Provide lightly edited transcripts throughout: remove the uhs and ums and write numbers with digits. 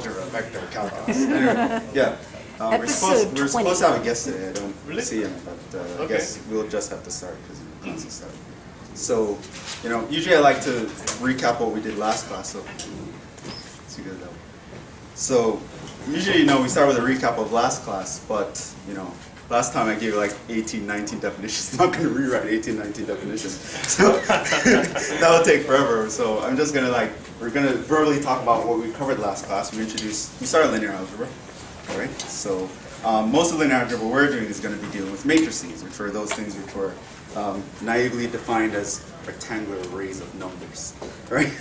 algebra, vector, calculus. Anyway, yeah. We're supposed to have a guest today. I don't see him, but I guess we'll just have to start because the class is starting. So, usually I like to recap what we did last class. So, let's see that. So, usually, we start with a recap of last class, but, last time I gave you like 18, 19 definitions. I'm not going to rewrite 18, 19 definitions. So, that will take forever. So, I'm just going to we're going to verbally talk about what we covered last class. We started linear algebra. All right? So, most of linear algebra we're doing is going to be dealing with matrices, which are those things which were naively defined as rectangular arrays of numbers. Right?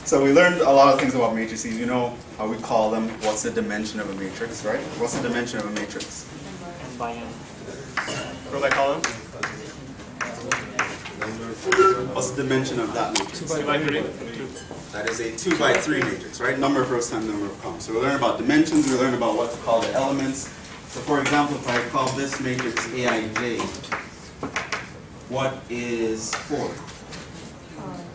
So we learned a lot of things about matrices. You know how we call them. What's the dimension of a matrix, right? What's the dimension of a matrix? N by N. Row by column. What's the dimension of that matrix? 2 by 3. That is a 2 by 3 matrix, right? Number of rows times number of columns. So we learn about dimensions. We learn about what to call the elements. So for example, if I call this matrix Aij, what is 4?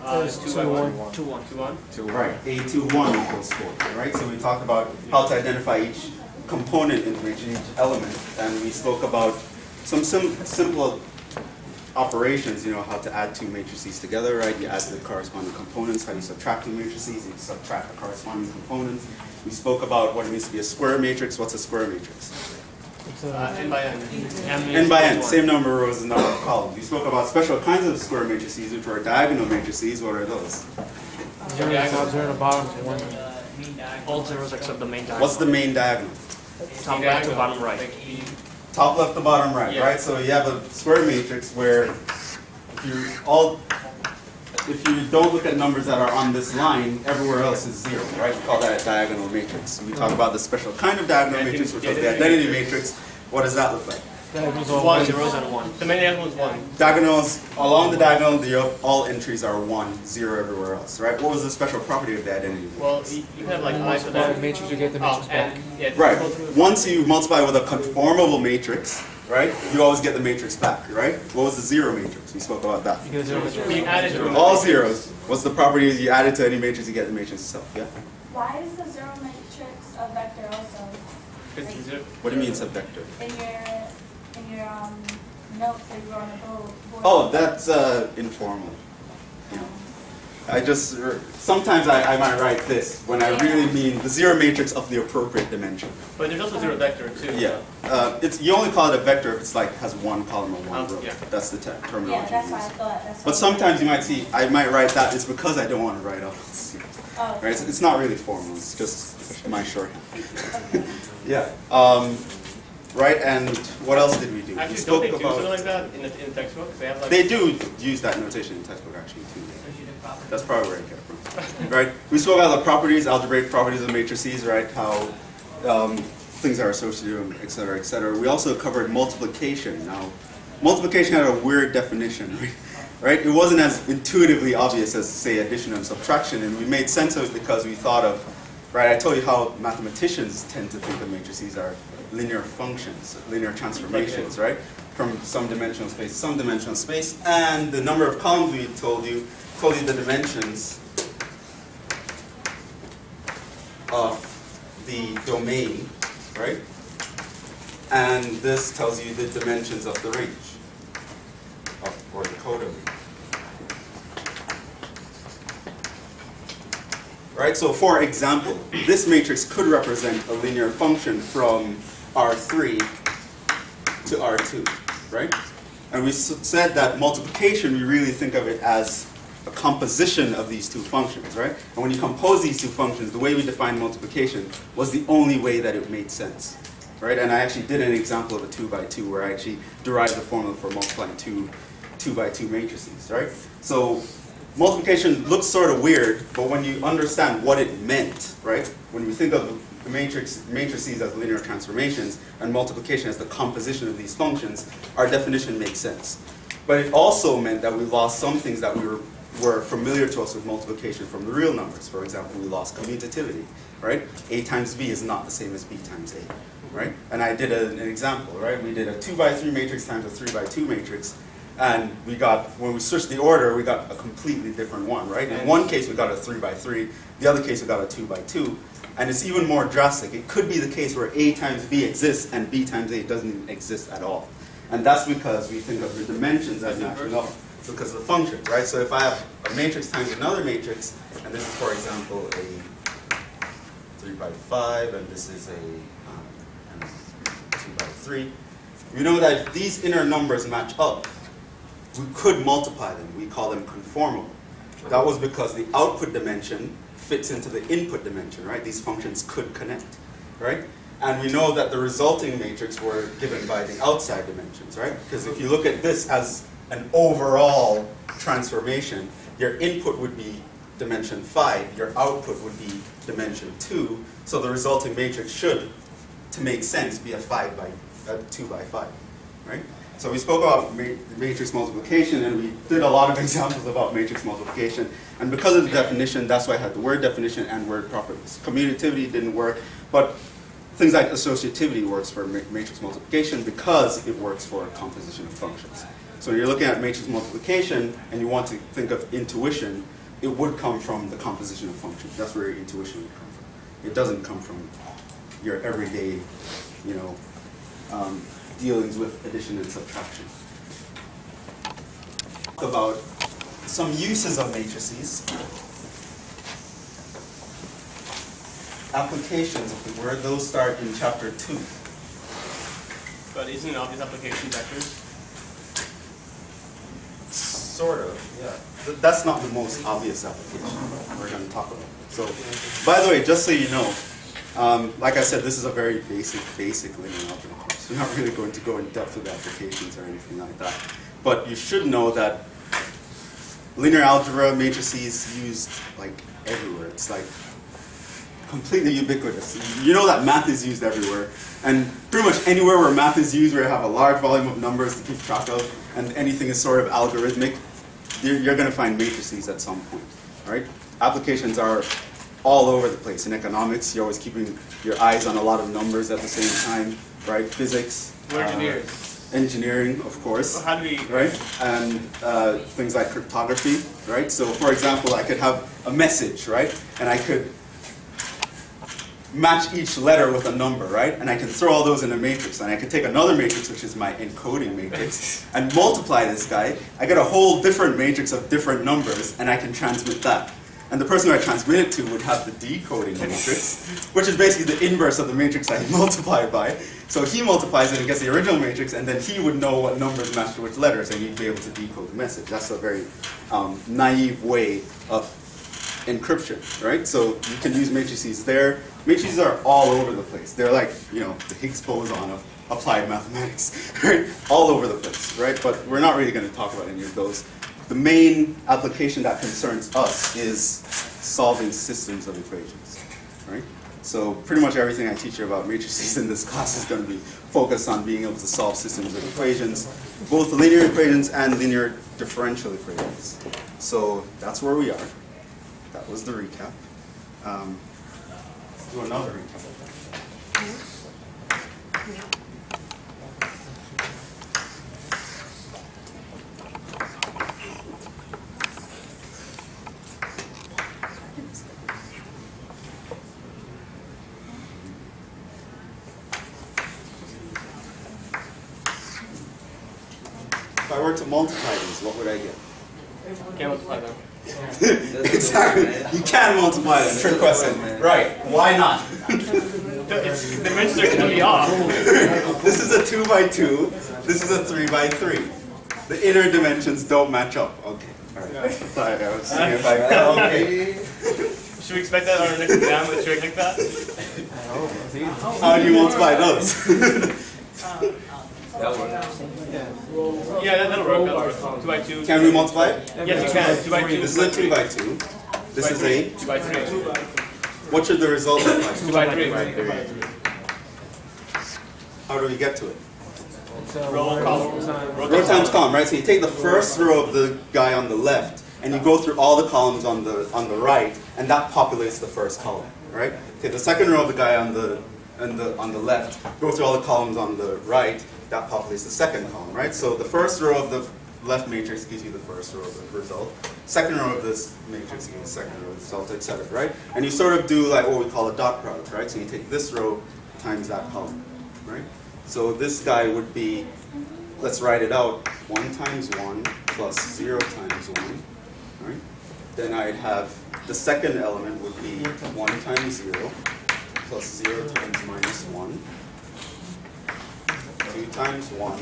2 by 1. 2, 1. 2, 1. 2, right. A21 equals 4, right? So we talked about how to identify each component in the matrix, each element, and we spoke about some simple operations, how to add two matrices together, right? You add the corresponding components, how you subtract the matrices, you subtract the corresponding components. We spoke about what it means to be a square matrix. What's a square matrix? N by N. N by N, same number of rows and number of columns. We spoke about special kinds of square matrices, which are diagonal matrices. What are those? Zero to the bottom, all zeros except the main diagonal. What's the main diagonal? Top left to bottom right. Top left to bottom right, right? So you have a square matrix where if you don't look at numbers that are on this line, everywhere else is 0, right? We call that a diagonal matrix. We talk about the special kind of diagonal matrix, which is the identity matrix. What does that look like? 1 zeros and 1. The main diagonal is 1. Diagonals, along the diagonal, all entries are 1, 0 everywhere else, right? What was the special property of the identity matrix? Well, you have like I for that. Matrix, you get the matrix back. Right. Once you multiply with a conformable matrix, right, you always get the matrix back, right? What was the 0 matrix? We spoke about that. You get 0 matrix. You added to all zeros. What's the property is you add it to any matrix, you get the matrix itself, yeah? Why is the 0 matrix a vector also? What do you mean it's a vector? In your notes that you wrote on the board. Oh, that's informal. Sometimes I might write this when I really mean the 0 matrix of the appropriate dimension. But there's also 0 vector too. Yeah. You only call it a vector if it's has one column or one row. Yeah. That's the terminology. Yeah, that's what I thought. But sometimes you might see, I might write that, it's because I don't want to write out all this. Oh, okay. Right? It's not really formal, it's just my shorthand. Okay. Yeah. Right, and what else did we do? Actually, don't they do something like that in the textbook? They have They do use that notation in the textbook actually too. That's probably where I get it from. Right? We spoke about the properties, algebraic properties of matrices, right? How things are associated, et cetera, et cetera. We also covered multiplication. Now, multiplication had a weird definition, right? It wasn't as intuitively obvious as, say, addition and subtraction, and we made sense of it because we thought of, right, I told you how mathematicians tend to think of matrices are linear functions, linear transformations, right? From some dimensional space to some dimensional space, and the number of columns we told you the dimensions of the domain, right? And this tells you the dimensions of the range, or the codomain. Right? So for example, this matrix could represent a linear function from R3 to R2, right? And we said that multiplication, we really think of it as a composition of these two functions, right? And when you compose these two functions, the way we define multiplication was the only way that it made sense, right? And I actually did an example of a 2 by 2 where I actually derived the formula for multiplying two 2 by 2 matrices, right? So multiplication looks sort of weird, but when you understand what it meant, right? When we think of the matrices as linear transformations and multiplication as the composition of these functions, our definition makes sense. But it also meant that we lost some things that were familiar to us with multiplication from the real numbers. For example, we lost commutativity, right? A times B is not the same as B times A, right? And I did an example, right? We did a 2 by 3 matrix times a 3 by 2 matrix, and we got, when we switched the order, we got a completely different one, right? In one case, we got a 3 by 3. The other case, we got a 2 by 2. And it's even more drastic. It could be the case where A times B exists and B times A doesn't even exist at all. And that's because we think of the dimensions as matching up because of the functions, right? So if I have a matrix times another matrix, and this is, for example, a 3 by 5, and this is a 2 by 3, we know that if these inner numbers match up, we could multiply them. We call them conformable. That was because the output dimension fits into the input dimension, right? These functions could connect, right? And we know that the resulting matrix were given by the outside dimensions, right? Because if you look at this as an overall transformation, your input would be dimension 5, your output would be dimension 2, so the resulting matrix should, to make sense, be a 2 by 5, right? So we spoke about matrix multiplication, and we did a lot of examples about matrix multiplication. And because of the definition, that's why I had the word definition and word properties. Commutativity didn't work, but things like associativity works for matrix multiplication because it works for composition of functions. So when you're looking at matrix multiplication and you want to think of intuition, it would come from the composition of functions. That's where your intuition would come from. It doesn't come from your everyday, dealings with addition and subtraction. About some uses of matrices. Applications, if we were, those start in chapter 2. But isn't an obvious application vectors? Sort of, yeah. That's not the most obvious application we're going to talk about. So, by the way, just so you know, like I said, this is a very basic linear algebra course. We're not really going to go in depth with applications or anything like that. But you should know that linear algebra matrices used like everywhere. It's like completely ubiquitous. You know that math is used everywhere. And pretty much anywhere where math is used, where you have a large volume of numbers to keep track of, and anything is sort of algorithmic, you're going to find matrices at some point. Right? Applications are all over the place. In economics, you're always keeping your eyes on a lot of numbers at the same time, right? Physics. We're engineers. Engineering, of course. Well, how do we... Right? And things like cryptography, right? So, for example, I could have a message, right? And I could match each letter with a number, right? And I can throw all those in a matrix. And I could take another matrix, which is my encoding matrix, and multiply this guy. I get a whole different matrix of different numbers, and I can transmit that. And the person who I transmit it to would have the decoding matrix, which is basically the inverse of the matrix I multiplied by. So he multiplies it and gets the original matrix, and then he would know what numbers match to which letters, and he'd be able to decode the message. That's a very naive way of encryption, right? So you can use matrices there. Matrices are all over the place. They're like, the Higgs boson of applied mathematics, right? All over the place, right? But we're not really going to talk about any of those. The main application that concerns us is solving systems of equations, right? So pretty much everything I teach you about matrices in this class is going to be focused on being able to solve systems of equations, both linear equations and linear differential equations. So that's where we are. That was the recap. Let's do another recap. If I were to multiply these, what would I get? Can't multiply them. Exactly. You can multiply them. Trick question. Right. Why not? The dimensions are going to be off. This is a 2 by 2. This is a 3 by 3. The inner dimensions don't match up. Okay. All right. Sorry, I was seeing if I can. Okay. Should we expect that on our next exam with a trick like that? How do you multiply those? That works. Yeah, that'll work. 2 by 2. Can we multiply it? Yes, you can. 2 by 2. This is a 2 by 2. This is a 2 by 3. What should the result look like? 2 by 3. How do we get to it? Row column. Row times column, right? So you take the first row of the guy on the left, and you go through all the columns on the right, and that populates the first column, right? Take the second row of the guy on the left, go through all the columns on the right, that populates the second column, right? So the first row of the left matrix gives you the first row of the result. Second row of this matrix gives you the second row of the result, etc. Right? And you sort of do like what we call a dot product, right? So you take this row times that column, right? So this guy would be, let's write it out, 1 times 1 plus 0 times 1, right? Then I'd have the second element would be 1 times 0 plus 0 times minus 1, 2 times 1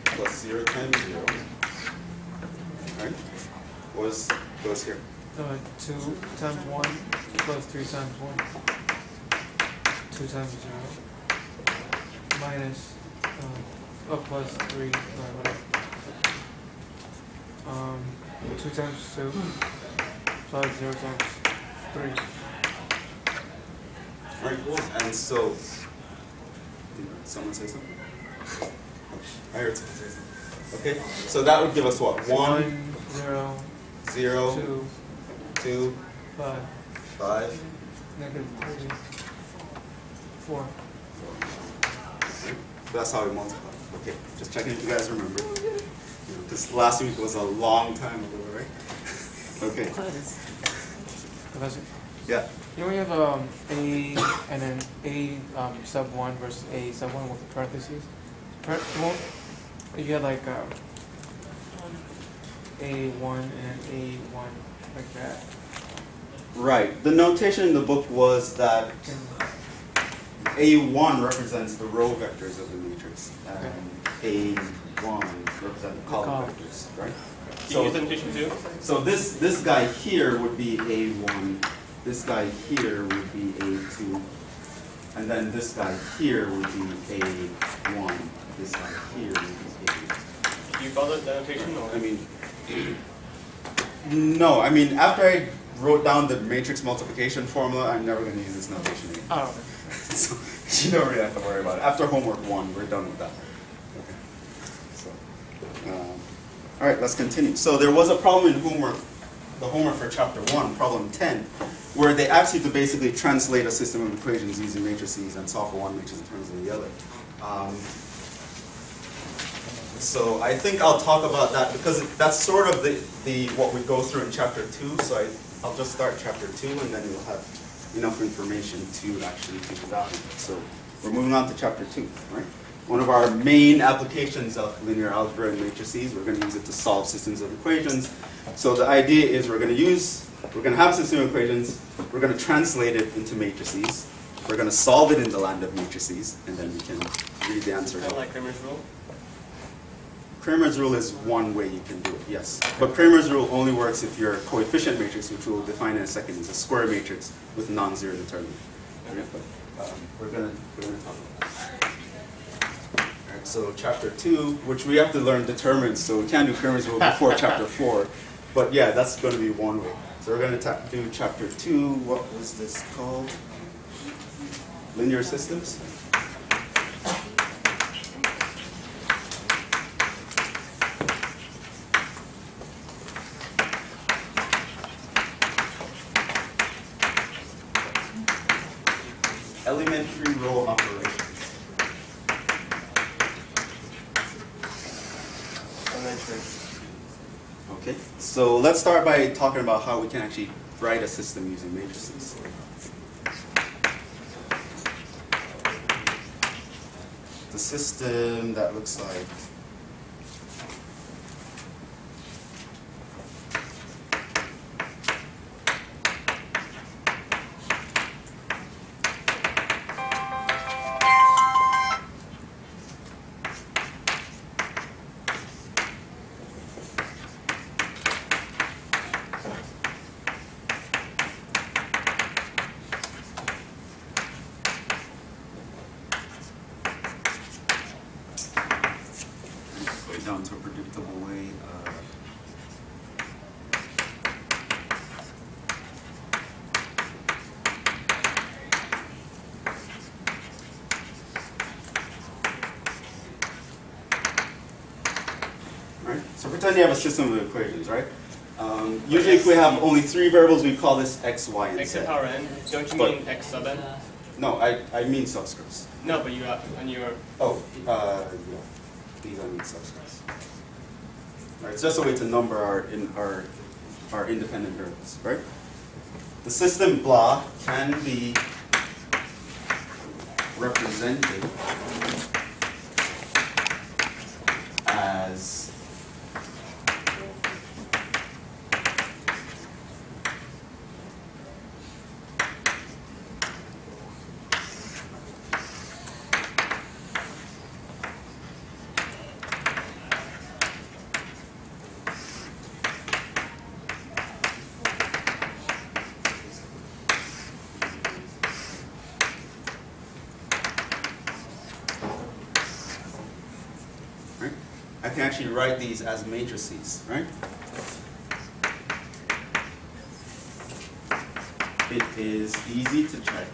plus 0 times 0, right? What goes here? 2 times 1 plus 3 times 1. 2 times 0. Minus, plus 3, whatever. 2 times 2 plus 0 times 3. Right, and so, did someone say something? I heard someone say something. Okay, so that would give us what? 1, 0, 0, 2, 2, 5, 5, negative 3, 4. That's how we multiply. Okay, just checking if you guys remember. This last week was a long time ago, right? Okay. Professor, Yeah. you know when you have A and then A sub 1 versus A sub 1 with the parentheses? You had like A1 and then A1 like that. Right. The notation in the book was that A1 represents the row vectors of the matrix, and A1 represents the column vectors, right? Can you use the notation too? So this guy here would be A1, this guy here would be A2, and then this guy here would be A1, this guy here would be A2. Do you follow the notation or? I mean, no, I mean, after I wrote down the matrix multiplication formula, I'm never going to use this notation again. Oh. So you don't really have to worry about it. After homework 1, we're done with that. Okay. So, all right, let's continue. So there was a problem in the homework for chapter 1, problem 10, where they asked you to basically translate a system of equations using matrices and solve for one matrix in terms of the other. So I think I'll talk about that because that's sort of the what we go through in chapter 2. So I'll just start chapter 2 and then we'll have enough information to actually do that. So we're moving on to chapter 2, right? One of our main applications of linear algebra and matrices, we're going to use it to solve systems of equations. So the idea is we're going to have a system of equations, we're going to translate it into matrices, we're going to solve it in the land of matrices, and then we can read the answer. Kind of like Cramer's rule? Cramer's rule is one way you can do it, yes. But Cramer's rule only works if your coefficient matrix, which we'll define in a second, is a square matrix with non-zero determinant. Okay. But we're going to talk about that. All right, so chapter 2, which we have to learn determinants, so we can't do Cramer's rule before chapter 4. But yeah, that's going to be one way. So we're going to do chapter 2. What was this called? Linear systems. Elementary row operations. Elementary. Okay, so let's start by talking about how we can actually write a system using matrices. The system that looks like down to a predictable way. Right? So pretend you have a system of equations, right? Usually if we have only 3 variables, we call this x, y, and X z. to the power n? Don't you mean x sub n? No, I mean subscripts. No, but you have on your. Oh, yeah. These are mean subscripts. Right? It's just a way to number our independent variables, right? The system blah can be represented as I can actually write these as matrices, right? It is easy to check.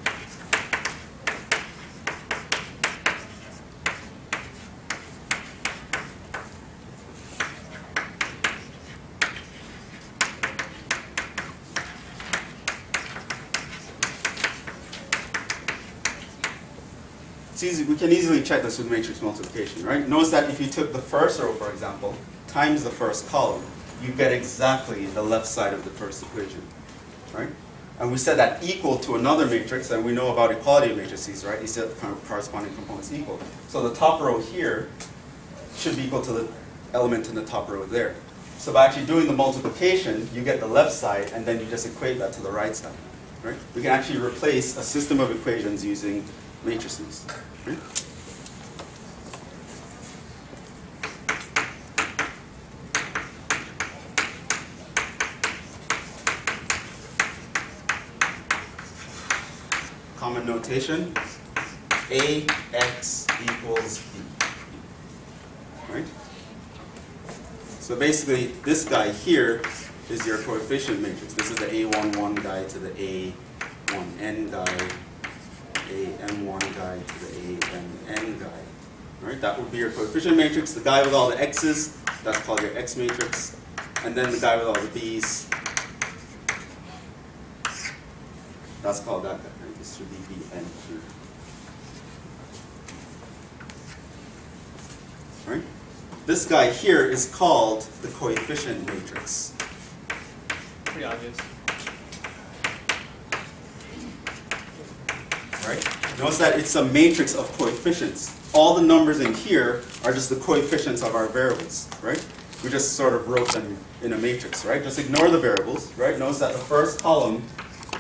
It's easy, we can easily check this with matrix multiplication, right? Notice that if you took the first row, for example, times the first column, you get exactly the left side of the first equation, right? And we said that equal to another matrix, and we know about equality of matrices, right? You said the corresponding components equal. So the top row here should be equal to the element in the top row there. So by actually doing the multiplication, you get the left side, and then you just equate that to the right side, right? We can actually replace a system of equations using matrices. Right? Common notation, AX equals B. Right? So basically, this guy here is your coefficient matrix. This is the A11 guy to the A1N guy, AM1 guy to the AMN guy. All right, that would be your coefficient matrix. The guy with all the x's, that's called your X matrix. And then the guy with all the b's, that's called that guy. Right? This should be BN here. All right? This guy here is called the coefficient matrix. Pretty obvious. Right? Notice that it's a matrix of coefficients. All the numbers in here are just the coefficients of our variables, right? We just sort of wrote them in a matrix, right? Just ignore the variables, right? Notice that the first column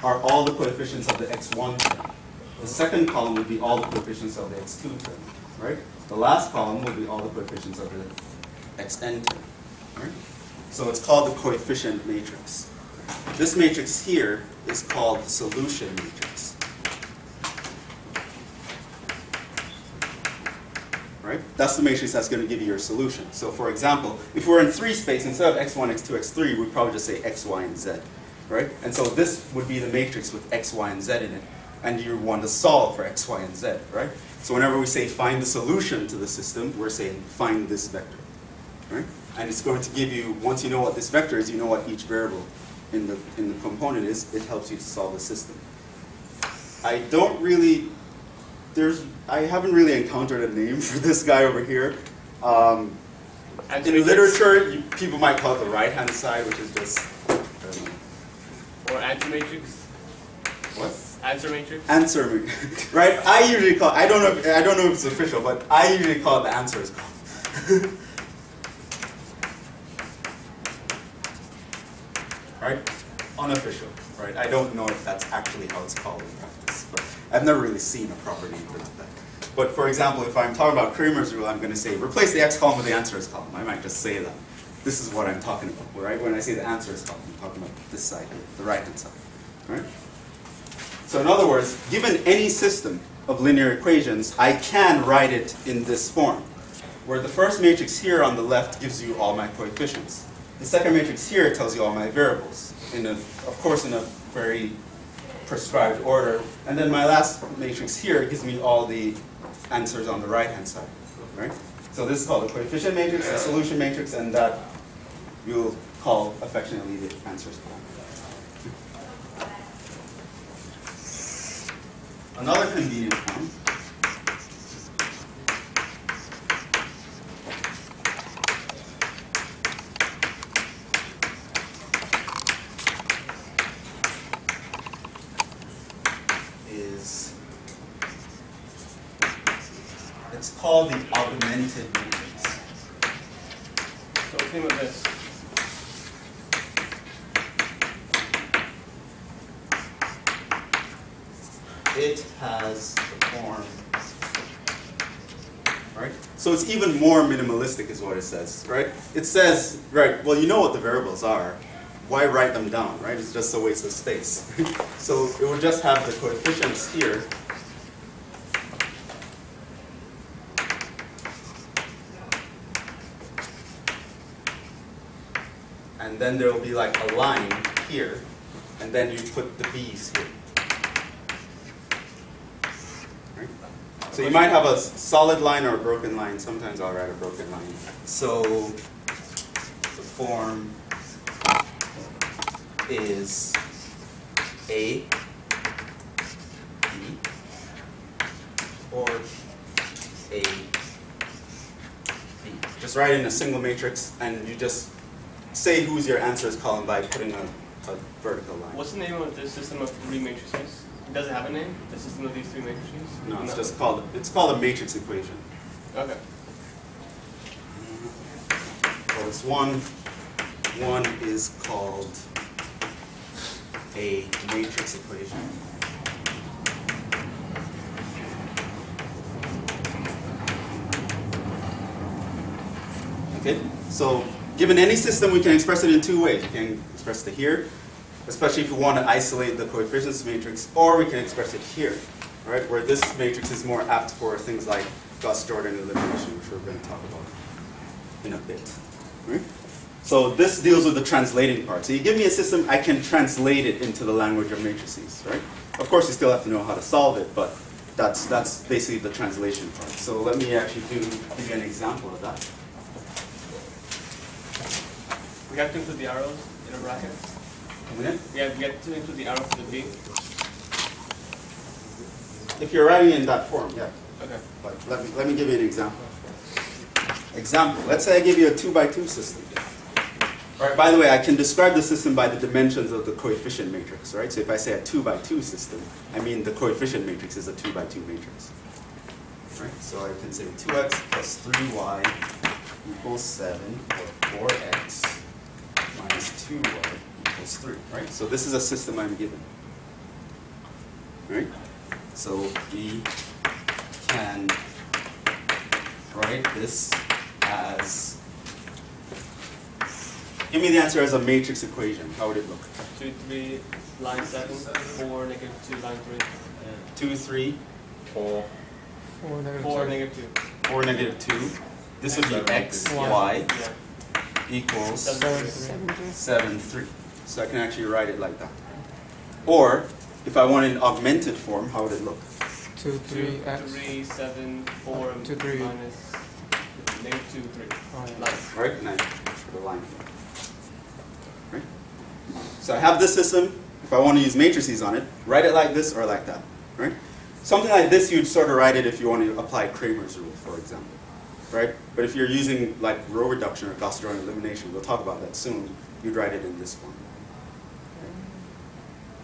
are all the coefficients of the x1 term. The second column would be all the coefficients of the x2 term, right? The last column will be all the coefficients of the xn term, right? So it's called the coefficient matrix. This matrix here is called the solution matrix. Right? That's the matrix that's going to give you your solution. So for example, if we're in 3 space, instead of x1, x2, x3, we'd probably just say x, y, and z. Right? And so this would be the matrix with x, y, and z in it. And you want to solve for x, y, and z. Right? So whenever we say find the solution to the system, we're saying find this vector. Right? And it's going to give you, once you know what this vector is, you know what each variable in the component is, it helps you to solve the system. I haven't really encountered a name for this guy over here. In literature, people might call it the right-hand side, which is just, I don't know. Or answer matrix. What? Answer matrix. Answer matrix. Right? I usually call. I don't know if it's official, but I usually call it the answers column. Right? Unofficial. Right? I don't know if that's actually how it's called in practice, but I've never really seen a proper name for that. But for example, if I'm talking about Cramer's rule, I'm going to say replace the x column with the answers column. I might just say that. This is what I'm talking about, right? When I say the answers column, I'm talking about this side here, the right-hand side, right? So in other words, given any system of linear equations, I can write it in this form, where the first matrix here on the left gives you all my coefficients. The second matrix here tells you all my variables, of course in a very prescribed order. And then my last matrix here gives me all the answers on the right-hand side, right? So this is called the coefficient matrix, the solution matrix, and that we'll call affectionately the answers column. Another convenient form It's called the augmented matrix. So what's the name of this? It has the form, right? So it's even more minimalistic is what it says, right? It says, right, well, you know what the variables are. Why write them down, right? It's just a waste of space. So it would just have the coefficients here. And then there will be like a line here, and then you put the b's here. Right? So you might have a solid line or a broken line. Sometimes I'll write a broken line. So the form is A, B, or A, B. Just write in a single matrix, and you just say who's your answers column by putting a vertical line. What's the name of this system of three matrices? Does it have a name? The system of these three matrices? No, it's just called a matrix equation. Okay. Well, it's one is called a matrix equation. Okay, so given any system, we can express it in two ways. We can express it here, especially if we want to isolate the coefficients matrix, or we can express it here, right, where this matrix is more apt for things like Gauss-Jordan elimination, which we're going to talk about in a bit. Right? So this deals with the translating part. So you give me a system, I can translate it into the language of matrices, right? Of course, you still have to know how to solve it, but that's basically the translation part. So let me actually give you an example of that. We have to include the arrows in a bracket. Come again? Yeah, we have to include the arrow for the B. If you're writing in that form, yeah. Okay. But let me give you an example. Example, let's say I give you a 2x2 system. All right, by the way, I can describe the system by the dimensions of the coefficient matrix, right? So if I say a 2x2 system, I mean the coefficient matrix is a 2x2 matrix. Right? So I can say 2x plus 3y equals 7, or 4x minus 2y equals 3, right? So this is a system I'm given. Right? So we can write this as, give me the answer as a matrix equation. How would it look? 2, 3, line 7, 4, negative 2, line 3. 2, 3, 4, 4, negative 4, 2. negative 2. 4, negative 2. This would be x, y Yeah. equals 7, 7, 3. So I can actually write it like that. Or, if I want an augmented form, how would it look? 2, 3, x. 3, 7, 4, 2, 3. minus negative 2, 3. Oh, yeah. Line. Right? And I for the line. Right? So I have this system. If I want to use matrices on it, write it like this or like that. Right? Something like this, you'd sort of write it if you want to apply Kramer's rule, for example. Right? But if you're using like row reduction or Gauss-Jordan elimination, we'll talk about that soon, you'd write it in this form.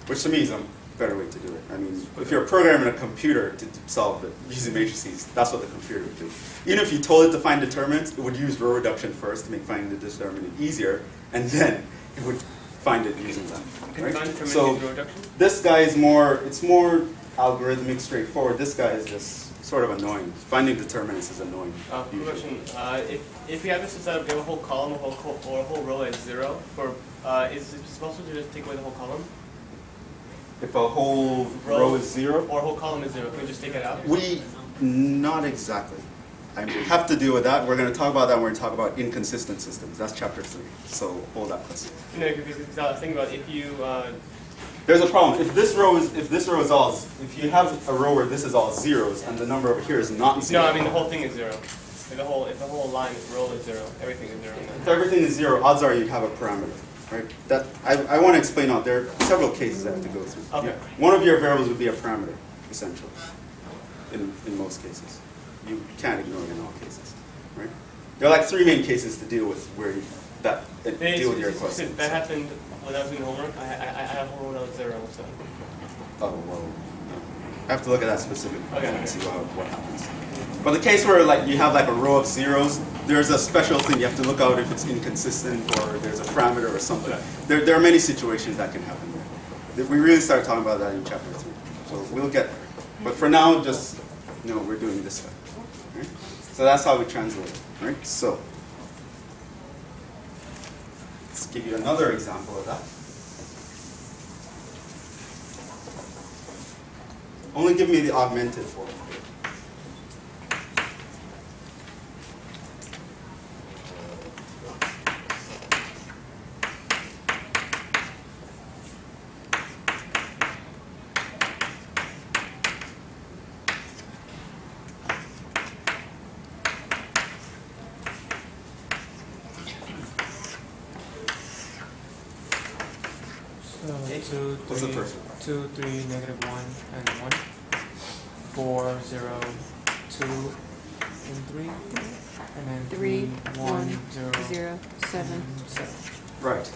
Which to me is a better way to do it. I mean, if you're programming a computer to solve it using matrices, that's what the computer would do. Even if you told it to find determinants, it would use row reduction first to make finding the determinant easier, and then it would find it using that. Can you Right? find determinant So using row reduction? this guy is it's more algorithmic, straightforward. This guy is just sort of annoying. Finding determinants is annoying. Quick usually. question. If you have this setup, you have a whole column or a whole row as 0, is it possible to just take away the whole column? If a whole row is 0? Or a whole column is 0, can we just take it out? Not exactly. I have to deal with that. We're going to talk about that when we talk about inconsistent systems. That's chapter 3. So hold that question. No, because I was thinking about if you... There's a problem. If you have a row where this is all zeros and the number over here is not 0. No, I mean the whole thing is 0. If the whole line is row is 0, everything is 0. If everything is 0, odds are you'd have a parameter. Right? That I want to explain out. There are several cases I have to go through. Okay. One of your variables would be a parameter, essentially, in most cases. You can't ignore it in all cases. Right? There are like 3 main cases to deal with where deal with your question. That happened when I was doing homework. I had homework when I was 0. So. Oh, well. I have to look at that specifically Okay. and see what happens. But the case where like you have like a row of zeros, there's a special thing you have to look out if it's inconsistent or there's a parameter or something. Okay. There are many situations that can happen there. We really start talking about that in chapter 3. So we'll get there. But for now, just we're doing this way. Right? So that's how we translate it. Right? So let's give you another example of that. Only give me the augmented form. So What's the first one? 2, 3, negative 1, and 1. 4, 0, 2, and 3. And then 3, 1, 0, 0, 7. and 7. Right.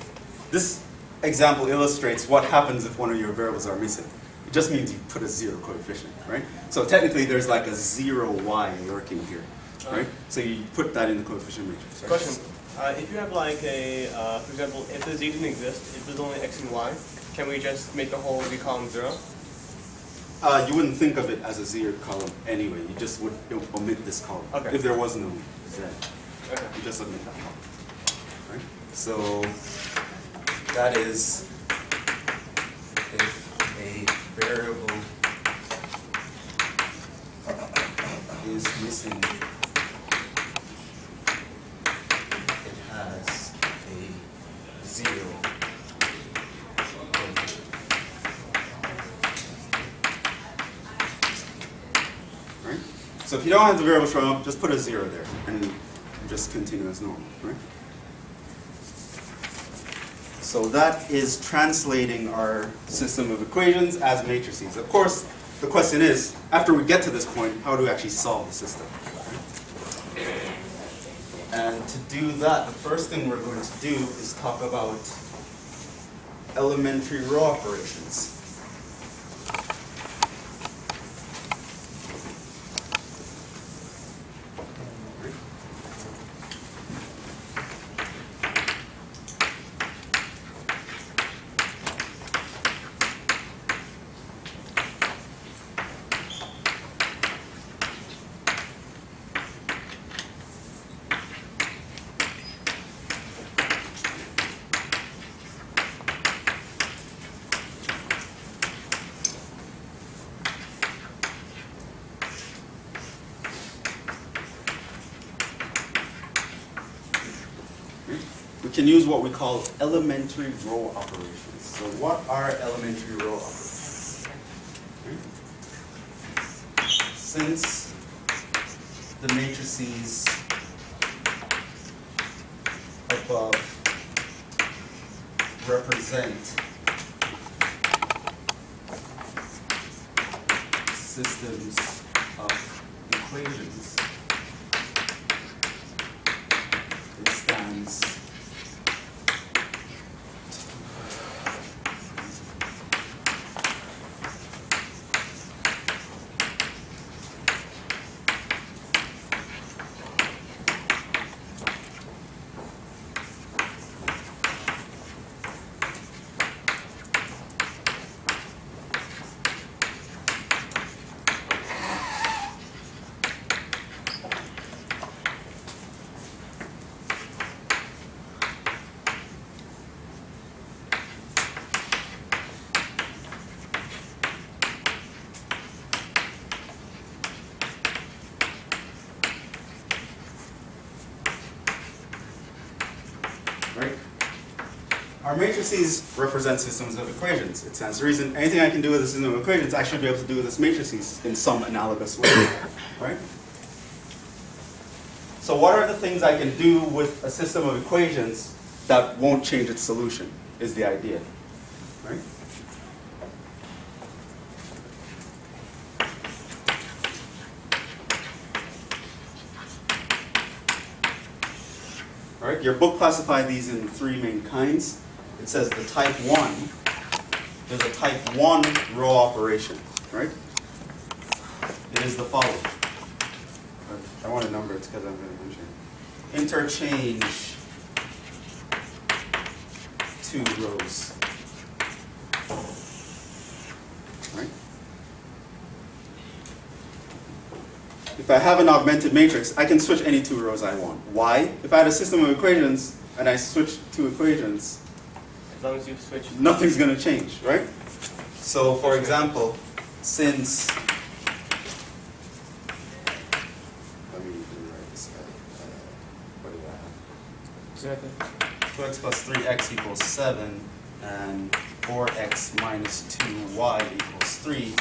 This example illustrates what happens if one of your variables are missing. It just means you put a 0 coefficient, right? So technically there's like a 0y lurking here, right? So you put that in the coefficient matrix. Right? Question. If you have like a, for example, if the z didn't exist, if there's only x and y, can we just make the whole z column 0? You wouldn't think of it as a z column anyway. You just would omit this column. Okay. If there was no z, Okay. you just omit that column. Right? So that is if a variable is missing, it has a 0. Right? So if you don't have the variable showing up, just put a 0 there and just continue as normal. Right? So that is translating our system of equations as matrices. Of course, the question is, after we get to this point, how do we actually solve the system? And to do that, the first thing we're going to do is talk about elementary row operations. We can use what we call elementary row operations. So what are elementary row operations? Since the matrices above represent systems of equations, it stands our matrices represent systems of equations. It stands to reason anything I can do with a system of equations, I should be able to do with this matrices in some analogous way, right? So what are the things I can do with a system of equations that won't change its solution, is the idea, right? All right, your book classified these in 3 main kinds. It says the type 1, there's a type 1 row operation, right? is the following. I want to number it because I'm going to mention it. Interchange 2 rows. Right? If I have an augmented matrix, I can switch any 2 rows I want. Why? If I had a system of equations and I switch 2 equations, as long as you switch, nothing's going to change, right? So, for example, since let me rewrite this guy. What do I have? 2x plus 3x equals 7, and 4x minus 2y equals 3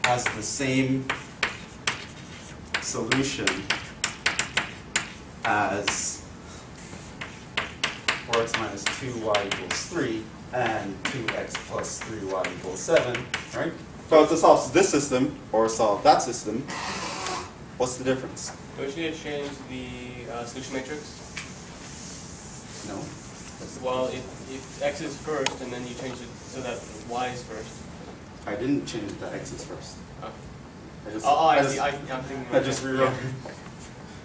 has the same solution as 4x minus 2y equals 3 and 2x plus 3y equals 7, right? So to solve this system or solve that system, what's the difference? don't you need to change the solution matrix? No. Well, if x is first, and then you change it so that y is first. I didn't change it that x is first. Oh. I see. I'm thinking. I just rewrote.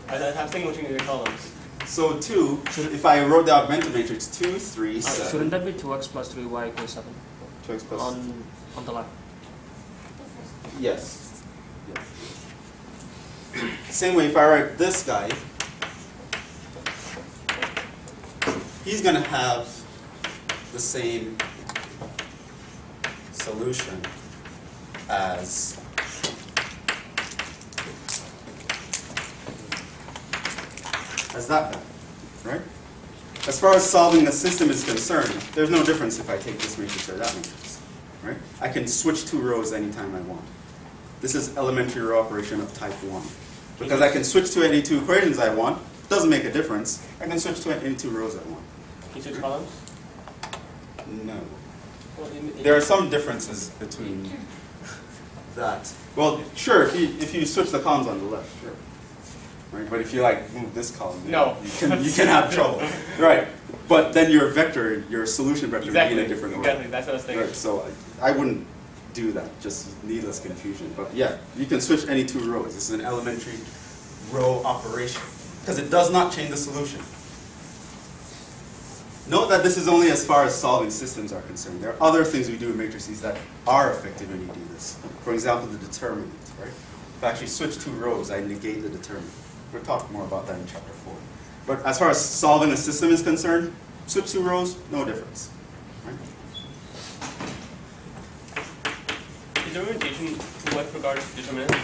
I'm thinking what you need to columns. So 2, if I wrote the augmented matrix, 2, 3, 7. Shouldn't that be 2x plus 3y equals 7? 2x plus. On the left. Yes. Yes. Same way, if I write this guy, he's going to have the same solution as that guy, right? As far as solving a system is concerned, there's no difference if I take this matrix or that matrix, right? I can switch 2 rows anytime I want. This is elementary row operation of type 1. Because I can switch to any 2 equations I want, doesn't make a difference. I can switch to any 2 rows I want. Can you switch columns? No. Well, There are some differences between that. Well, sure, if you switch the columns on the left, sure. Right? But if you like move this column, no, you can have trouble. Right. But then your vector, your solution vector would be in a different order. Exactly, that's what I was thinking. Right. So I wouldn't do that, just needless confusion. But yeah, you can switch any 2 rows. This is an elementary row operation. Because it does not change the solution. Note that this is only as far as solving systems are concerned. There are other things we do in matrices that are effective when you do this. For example, the determinant, right? If I actually switch 2 rows, I negate the determinant. We'll talk more about that in chapter 4. But as far as solving a system is concerned, switch 2 rows, no difference. Right? Is there orientation with regard to determinants?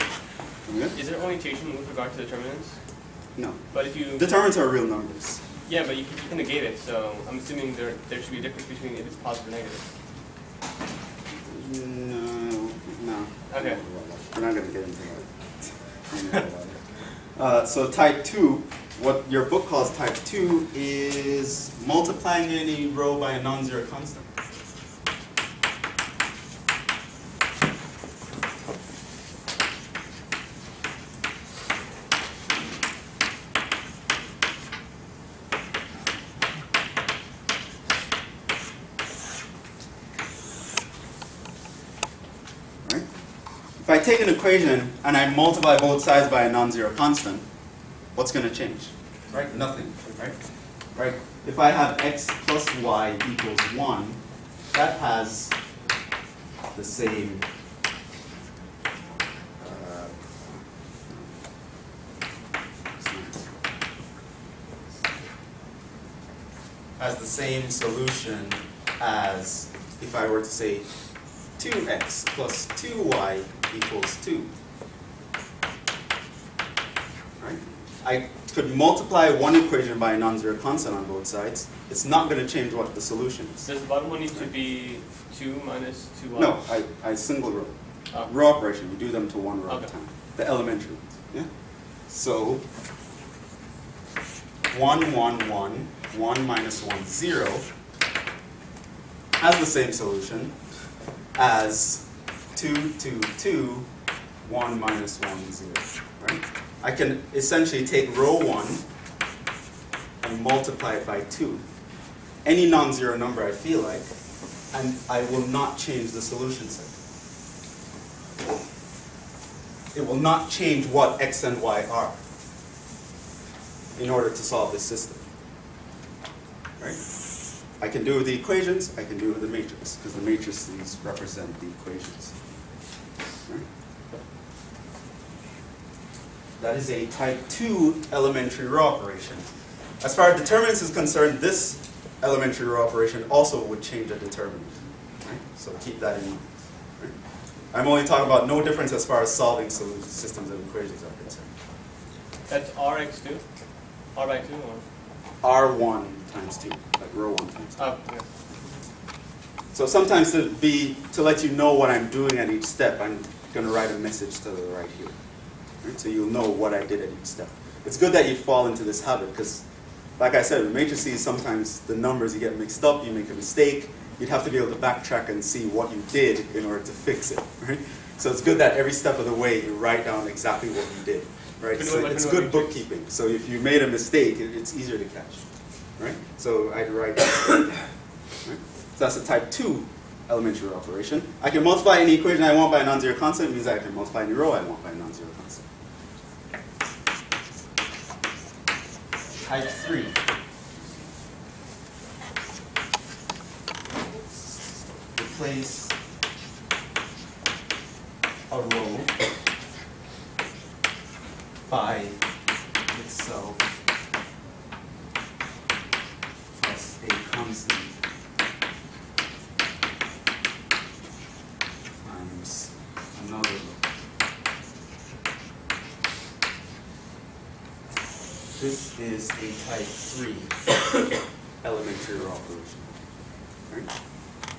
Yeah? Is there orientation with regard to determinants? No. But if you Determinants are real numbers. yeah, but you can negate it. So I'm assuming there should be a difference between if it's positive or negative. No. Okay. We're not going to get into that. So type 2, what your book calls type 2 is multiplying any row by a non-zero constant. If I take an equation and I multiply both sides by a non-zero constant, what's going to change? Right? Nothing. Right? If I have x plus y equals 1, that has the same solution as if I were to say 2x plus 2y equals 2. Right? I could multiply one equation by a non-zero constant on both sides. It's not going to change what the solution is. Does the bottom one need to be 2 minus 2y? No, I single row. Oh. Row operation, we do them to one row at a Okay. time. The elementary ones. Yeah? So 1, 1, 1, 1 minus 1, 0 has the same solution as 2, 2, 2, 1 minus 1, 0. Right? I can essentially take row 1 and multiply it by 2. Any non-zero number I feel like, and I will not change the solution set. it will not change what x and y are in order to solve this system. Right? I can do with the equations, I can do with the matrix, because the matrices represent the equations. Right? That is a type 2 elementary row operation. As far as determinants is concerned, this elementary row operation also would change a determinant. Right? So keep that in mind. Right? I'm only talking about no difference as far as solving systems of equations are concerned. That's Rx2? R by 2 or? R1 times 2, like row 1 times 2. Oh, yeah. So sometimes to let you know what I'm doing at each step, I'm going to write a message to the right here. Right? So you'll know what I did at each step. It's good that you fall into this habit because, like I said, with matrices, sometimes the numbers you get mixed up, you make a mistake, you'd have to be able to backtrack and see what you did in order to fix it. Right? So it's good that every step of the way you write down exactly what you did. Right? So it's good bookkeeping. So if you made a mistake, it's easier to catch. Right? So I'd write that. Right? So that's a type 2 elementary row operation. I can multiply any equation I want by a non-zero constant. It means I can multiply any row I want by a non-zero constant. Type 3. Replace a row by itself plus a constant times another row. This is a type 3 elementary row operation. Right?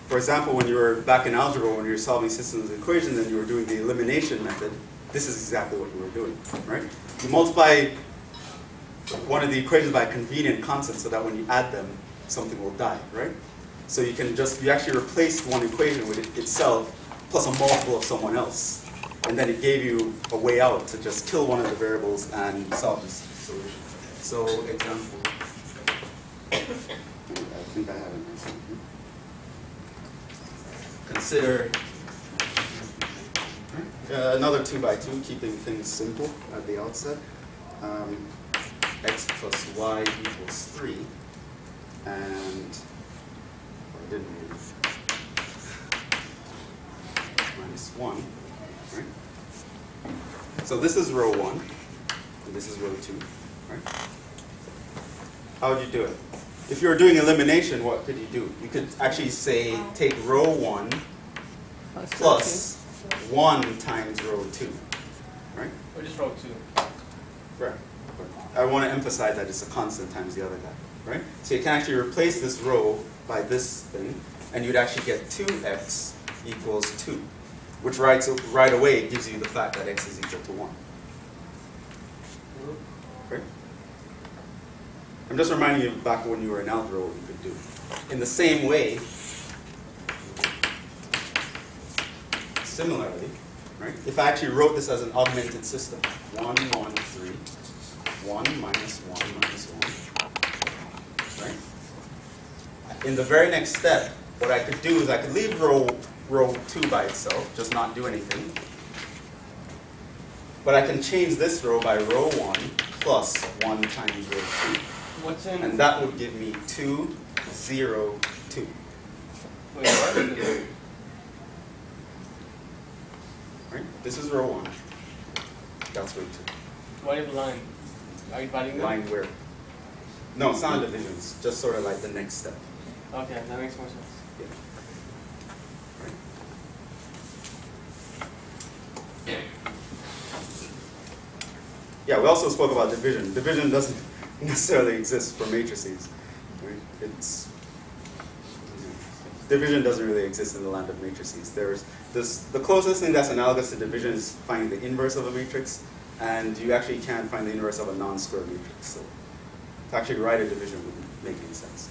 For example, when you were back in algebra, when you were solving systems of equations and you were doing the elimination method, this is exactly what you were doing. Right? You multiply one of the equations by a convenient constant so that when you add them, something will die. Right? So you actually replaced one equation with itself plus a multiple of someone else. And then it gave you a way out to just kill one of the variables and solve this solution. So, example. I think I have it nice one here. Consider another 2 by 2, keeping things simple at the outset. X plus y equals 3. And I didn't move. Minus 1. Right? So this is row 1, and this is row 2. Right? How would you do it? If you were doing elimination, what could you do? You could actually say, take row 1 plus 1 times row 2. Right? Or just row 2. Right. I want to emphasize that it's a constant times the other guy. Right? So you can actually replace this row by this thing, and you'd actually get 2x equals 2, which right away gives you the fact that x is equal to 1. Right? I'm just reminding you back when you were in algebra what you could do. In the same way, similarly, right? If I actually wrote this as an augmented system, 1, 1, 3, 1 minus 1 minus 1, right? In the very next step, what I could do is I could leave row 2 by itself, just not do anything. But I can change this row by row 1 plus 1 times row 2. What's in? And that would give me 2, 0, 2. Wait, what is it? Right? This is row 1. That's row 2. Why do you have a line? Are you dividing them? Line where? No, it's not divisions. Just sort of like the next step. Okay, that makes more sense. Yeah. Right. Yeah, we also spoke about division. Division doesn't necessarily exist for matrices. Right? Division doesn't really exist in the land of matrices. There's the closest thing that's analogous to division is finding the inverse of a matrix, and you actually can't find the inverse of a non-square matrix. So to actually write a division wouldn't make any sense.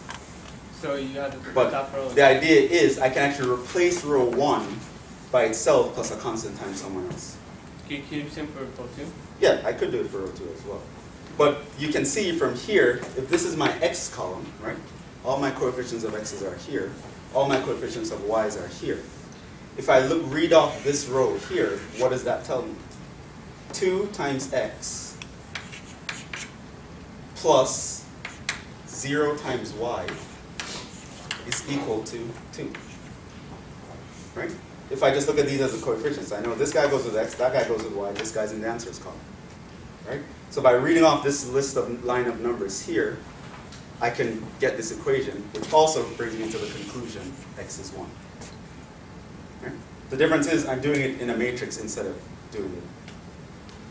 So you have the But top row. the idea is I can actually replace row 1 by itself plus a constant times someone else. Can you do the same for row 2? Yeah, I could do it for row 2 as well. But you can see from here, if this is my x column, right? All my coefficients of x's are here. All my coefficients of y's are here. If I read off this row here, what does that tell me? 2 times x plus 0 times y is equal to 2. Right? If I just look at these as the coefficients, I know this guy goes with x, that guy goes with y, this guy's in the answers column. Right? So by reading off this line of numbers here, I can get this equation, which also brings me to the conclusion x is 1. Right? The difference is I'm doing it in a matrix instead of doing it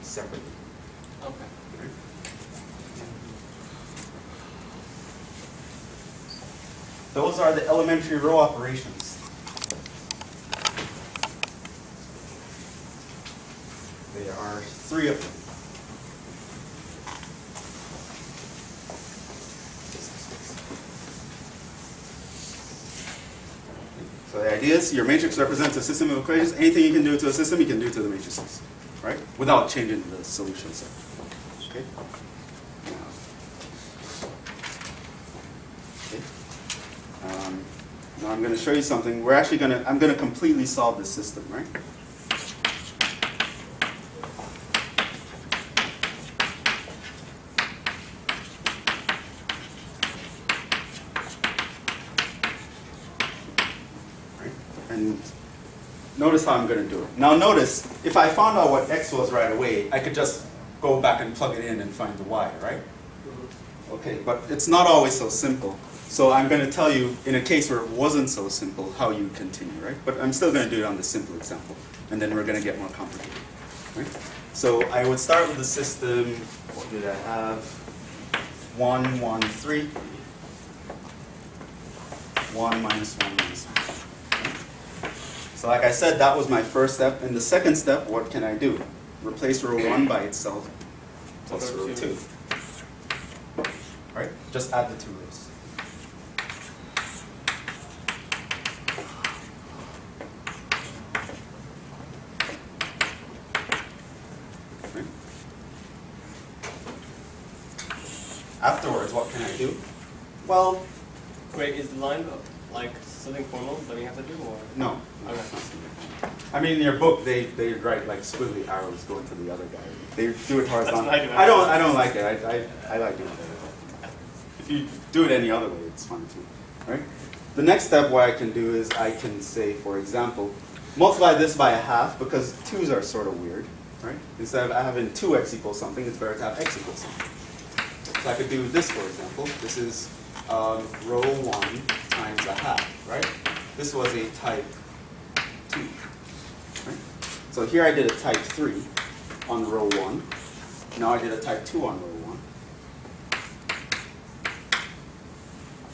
separately. Okay. Right? Those are the elementary row operations. There are 3 of them. So the idea is your matrix represents a system of equations. Anything you can do to a system, you can do to the matrices, right? Without changing the solution set. Okay. Now I'm going to show you something. I'm going to completely solve this system, right? And notice how I'm going to do it. Now notice, if I found out what x was right away, I could just go back and plug it in and find the y, right? Okay, but it's not always so simple. So I'm going to tell you, in a case where it wasn't so simple, how you continue, right? But I'm still going to do it on the simple example, and then we're going to get more complicated, right? So I would start with the system. What did I have? 1, 1, 3. 1 minus 1 minus 1. So like I said, that was my first step. In the second step, what can I do? Replace row 1 by itself plus row 2. Right? Just add the 2 rows. Right? Afterwards, what can I do? Well, wait, is the line like something formal that we have to do, or no. Okay. I mean, in your book, they write like squiggly arrows going to the other guy. They do it horizontal. That's what I don't like it. I like doing it. If you do it any other way, it's fun too. Right? The next step what I can do is I can say, for example, multiply this by 1/2 because 2's are sort of weird. Right? Instead of having 2x equals something, it's better to have x equals something. So I could do this, for example. This is row 1 times 1/2, right? This was a type 2. Right? So here I did a type 3 on row 1. Now I did a type 2 on row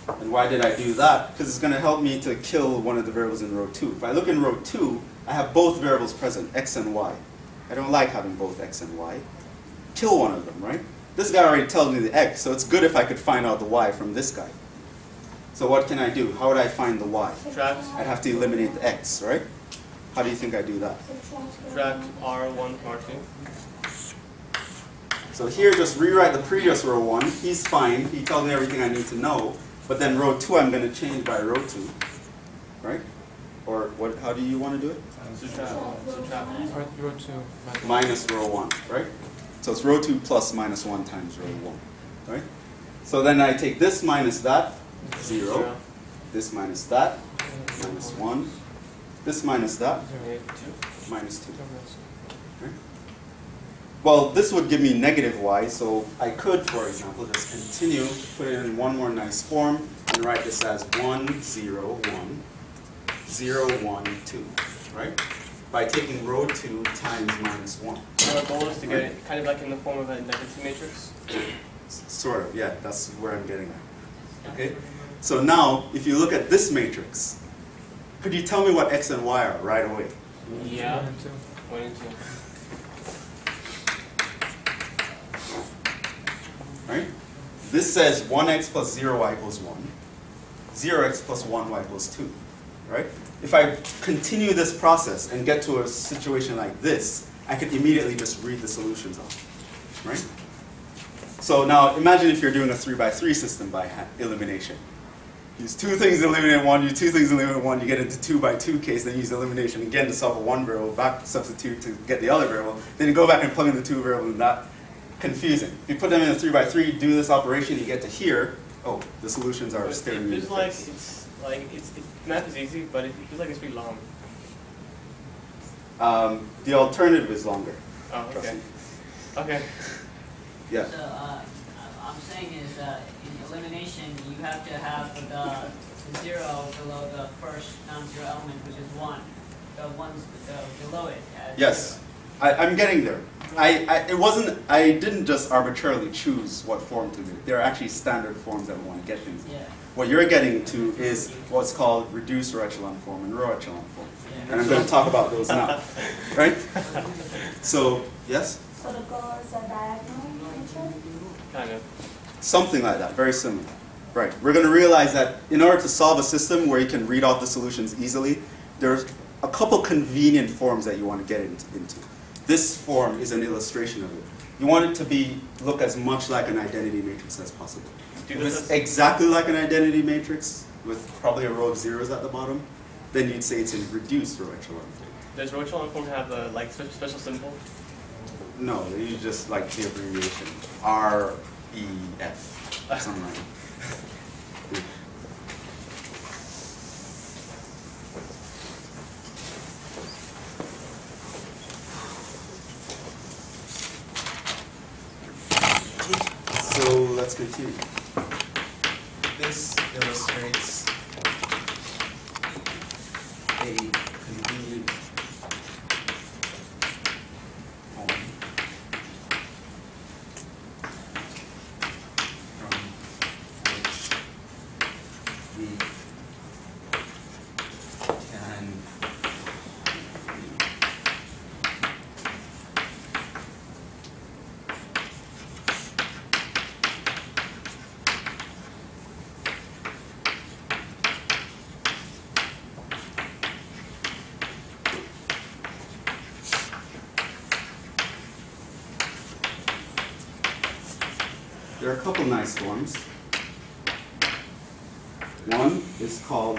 1. And why did I do that? Because it's going to help me to kill one of the variables in row 2. If I look in row 2, I have both variables present, x and y. I don't like having both x and y. Kill one of them, right? This guy already tells me the x, so it's good if I could find out the y from this guy. So what can I do? How would I find the y? subtract I'd have to eliminate the x, right? How do you think I do that? subtract R1 from R2? So here, just rewrite the previous row 1. He's fine. He tells me everything I need to know. But then row 2, I'm going to change by row 2, right? Or what? How do you want to do it? Subtract. Row 2 Minus row 1, right? So it's row 2 plus minus 1 times row 1, right? So then I take this minus that, 0. This minus that, minus 1. This minus that, minus 2. Okay? Well, this would give me negative y, so I could, for example, just continue, put it in one more nice form, and write this as 1, 0, 1, 0, 1, 2, right? By taking row 2 times minus 1. Our goal is to get it kind of like in the form of a negative matrix. Sort of, yeah, that's where I'm getting at. Okay? So now, if you look at this matrix, could you tell me what x and y are right away? Yeah. 1 and 2. Right? This says 1x plus 0y equals 1. 0x plus 1y equals 2. Right? If I continue this process and get to a situation like this, I could immediately just read the solutions off. Right? So now imagine if you're doing a 3 by 3 system by elimination. Use two things to eliminate one, use two things to eliminate one, you get into 2 by 2 case, then use elimination again to solve a one variable, back substitute to get the other variable, then you go back and plug in the two variables, and that confusing. If you put them in a 3 by 3, do this operation, you get to here, oh, the solutions are staring It you. feels like math is easy, but it feels like it's pretty long. The alternative is longer. Oh, Trust okay. me. Okay. Yeah. So I'm saying is in elimination you have to have the 0 below the first non-zero element, which is 1. The ones below it. Yes, 0. I'm getting there. I didn't just arbitrarily choose what form to do. There are actually standard forms that we want to get things. Yeah. What you're getting to is what's called reduced row echelon form and row echelon form. Yeah. And I'm going to talk about those now. Right? So, yes? So the goal is a diagonal nature? Kind of. Something like that, very similar. Right. We're going to realize that in order to solve a system where you can read off the solutions easily, there's a couple convenient forms that you want to get into. This form is an illustration of it. You want it to look as much like an identity matrix as possible. If it's exactly like an identity matrix, with probably a row of zeros at the bottom, then you'd say it's in reduced row echelon form. Does row echelon form have a special symbol? No, you just like the abbreviation. REF, something like that. So let's continue. This illustrates a convenient form from which we can there are a couple nice forms. One is called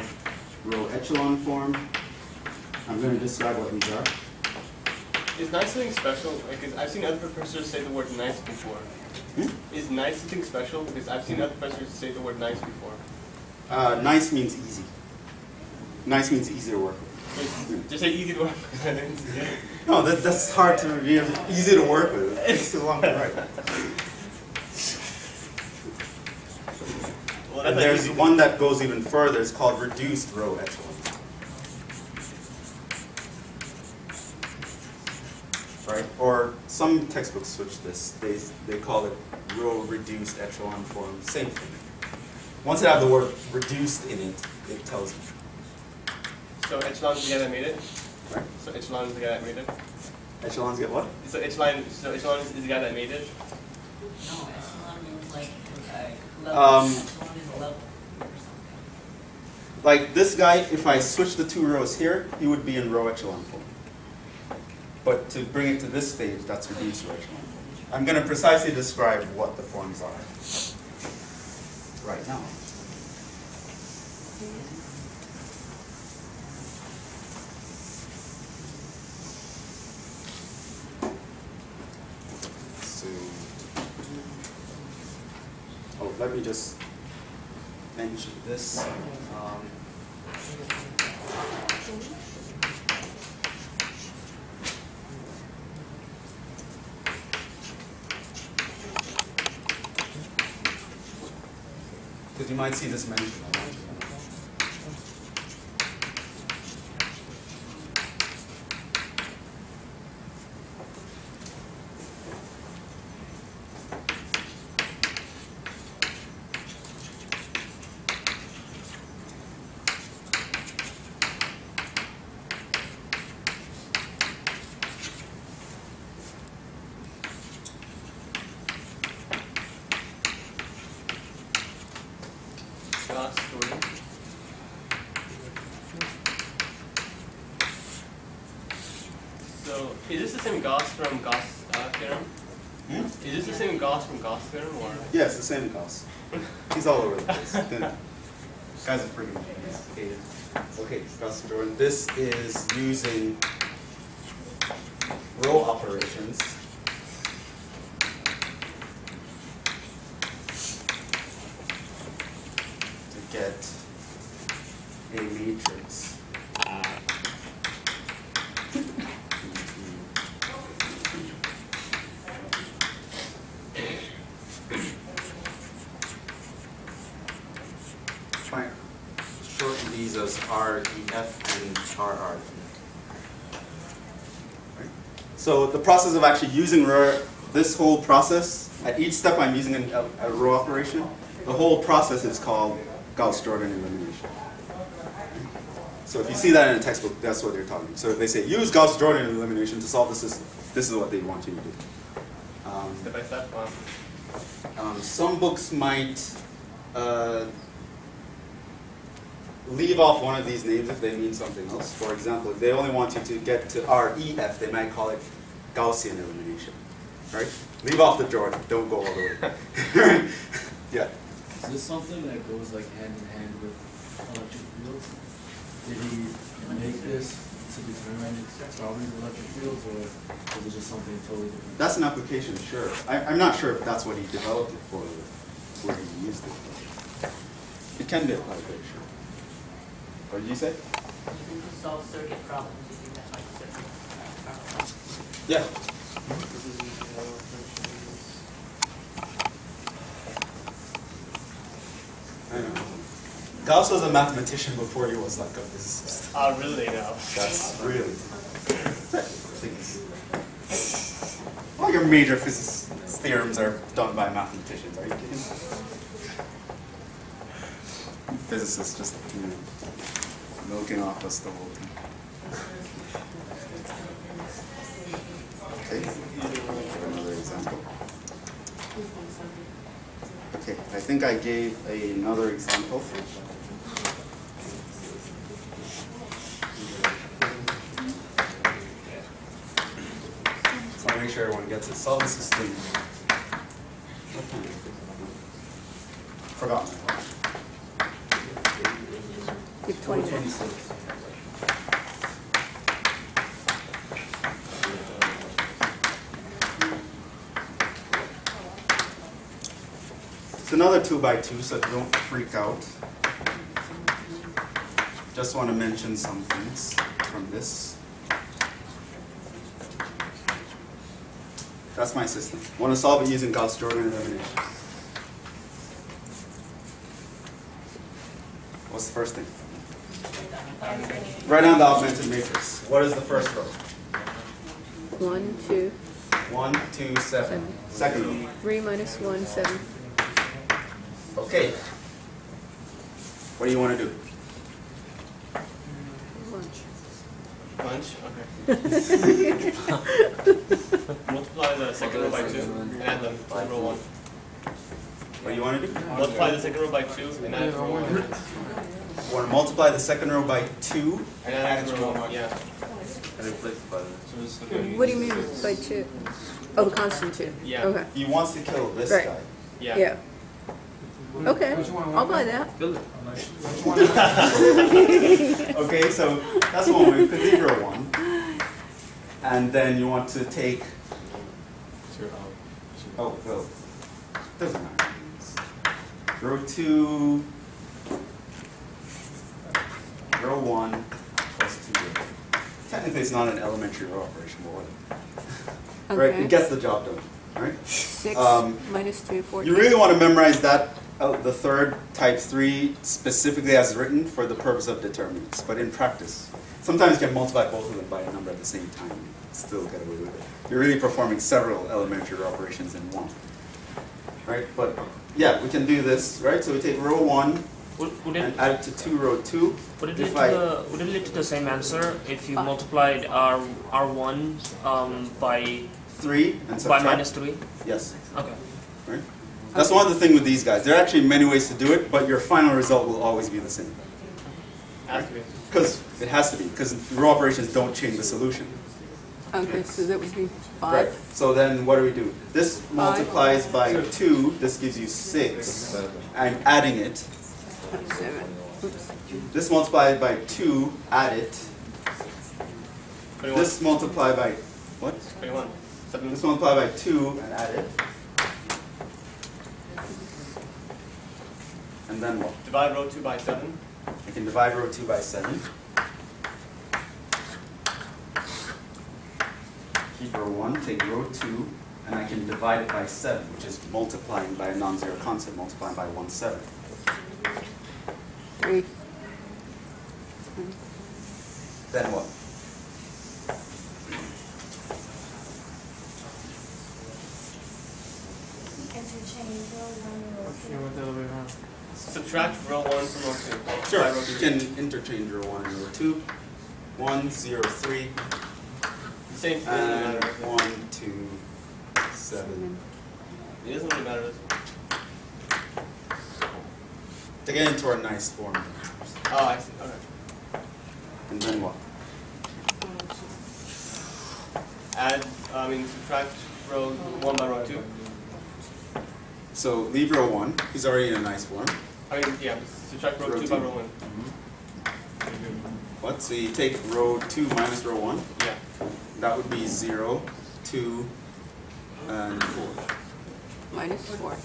row echelon form. I'm going to describe what these are. Is nice something special? Because I've seen other professors say the word nice before. Is nice something special? Because I've seen other professors say the word nice before. Nice means easy. Nice means easy to work with. Just say easy to work with. No, that's hard to be easy to work with. It's too long to write. Well, And there's one that goes even further. It's called reduced row echelon. Right? Or some textbooks switch this. They call it row reduced echelon form. Same thing. Once it has the word reduced in it, it tells you. So echelon is the guy that made it? Right? So echelon is the guy that made it? Echelons get what? So echelon is the guy that made it? No, echelon means like level. Echelon is a level or something. Like this guy, if I switch the two rows here, he would be in row echelon form. But to bring it to this stage, that's reduced row echelon form. I'm going to precisely describe what the forms are right now. So, oh, let me just mention this. Because you might see this mentioned. Gauss-Jordan. So, is this the same Gauss from Gauss theorem? Is this the same Gauss from Gauss theorem, or? Yes, the same Gauss. He's all over the place. Guys are freaking complicated. Okay, Gauss-Jordan. This is using row operations to get a matrix. Fine. Shorten these as R, E, F, and RR. Right? So the process of actually using row, this whole process, at each step I'm using a row operation. The whole process is called Gauss-Jordan elimination. So if you see that in a textbook, that's what they're talking about. So if they say use Gauss-Jordan elimination to solve the system, this is what they want you to do. Step by step. Some books might leave off one of these names if they mean something else. For example, if they only want you to get to REF, they might call it Gaussian elimination. Right? Leave off the Jordan. Don't go all the way. Right? Yeah. Is this something that goes like hand in hand with electric fields? Did he make this to determine properties of electric fields, or is it just something totally different? That's an application, sure. I'm not sure if that's what he developed it for, where he used it. It can be applied there, sure. What did you say? You can just solve circuit problems using that like circuit problem. Yeah. I know. Gauss was a mathematician before he was like a physicist. Really now. That's really. Please. All your major physics theorems are done by mathematicians. Are you kidding? Physicists just, milking off us the whole thing. Okay. Give another example. Okay, I think I gave another example. So I make sure everyone gets it. Solve the system. Forgotten. Give 20. It's another 2 by 2, so don't freak out. Just want to mention some things from this. That's my system. I want to solve it using Gauss-Jordan elimination. What's the first thing? Write down the augmented matrix. What is the first row? 1, 2, 1, 2, 7. Second row. 3 minus 1, 7. Okay. What do you want to do? Lunch. Bunch? Okay. Multiply the second row by 2 and add them to row 1. What do you want to do? Multiply the second row by 2 and add to row 1. You want to multiply the second row by 2 And add to row 1, yeah. What do you mean by 2? Oh, the constant 2. Yeah. Okay. He wants to kill this Right. guy. Yeah. Yeah. Okay. I'll buy that. Okay, so that's one way. You could leave row 1. And then you want to take. Oh, well. Doesn't matter. Row 2. Row 1 plus 2. Technically, it's not an elementary row operation, but whatever. Right? Okay. It gets the job done. Right? 6 minus 2, 14. You really want to memorize that, the third type 3, specifically as written for the purpose of determinants. But in practice, sometimes you can multiply both of them by a number at the same time and still get away with it. You're really performing several elementary operations in one. Right? But yeah, we can do this, right? So we take row 1 Would and it add it to 2 row 2. would it lead to the same answer if you multiplied R1 by 3 and by subtract? minus 3? Yes. Okay. Right? That's one of the things with these guys. There are actually many ways to do it, but your final result will always be the same. Has to be. Because it has to be, because row operations don't change the solution. Okay, so that would be 5. Right. So then what do? This multiplies by 2, this gives you 6, and adding it, 7. This multiplied by 2, add it. 21. This multiplied by, what? 21. 7. This multiplied by 2 and add it. And then what? Divide row 2 by 7. I can divide row 2 by 7. Keep row 1, take row 2, and I can divide it by 7, which is multiplying by a non-zero constant, multiplying by 1/7. 3. Then what? Interchange row 1 and row Yeah, what the other way around? Subtract row 1 from row 2. Sure, Divide row you 2. can interchange row 1 and row 2. 1, 0, 3, Same thing. and Doesn't matter. 1, 2, 7. It doesn't really matter. Does it? To get into our nice form. Oh, I see. Okay. And then what? Subtract row 1 by row 2. So leave row 1. He's already in a nice form. Subtract row Row 2 by two. row 1. What? So you take row 2 minus row 1. Yeah. That would be 0, 2, and 4. Minus 4.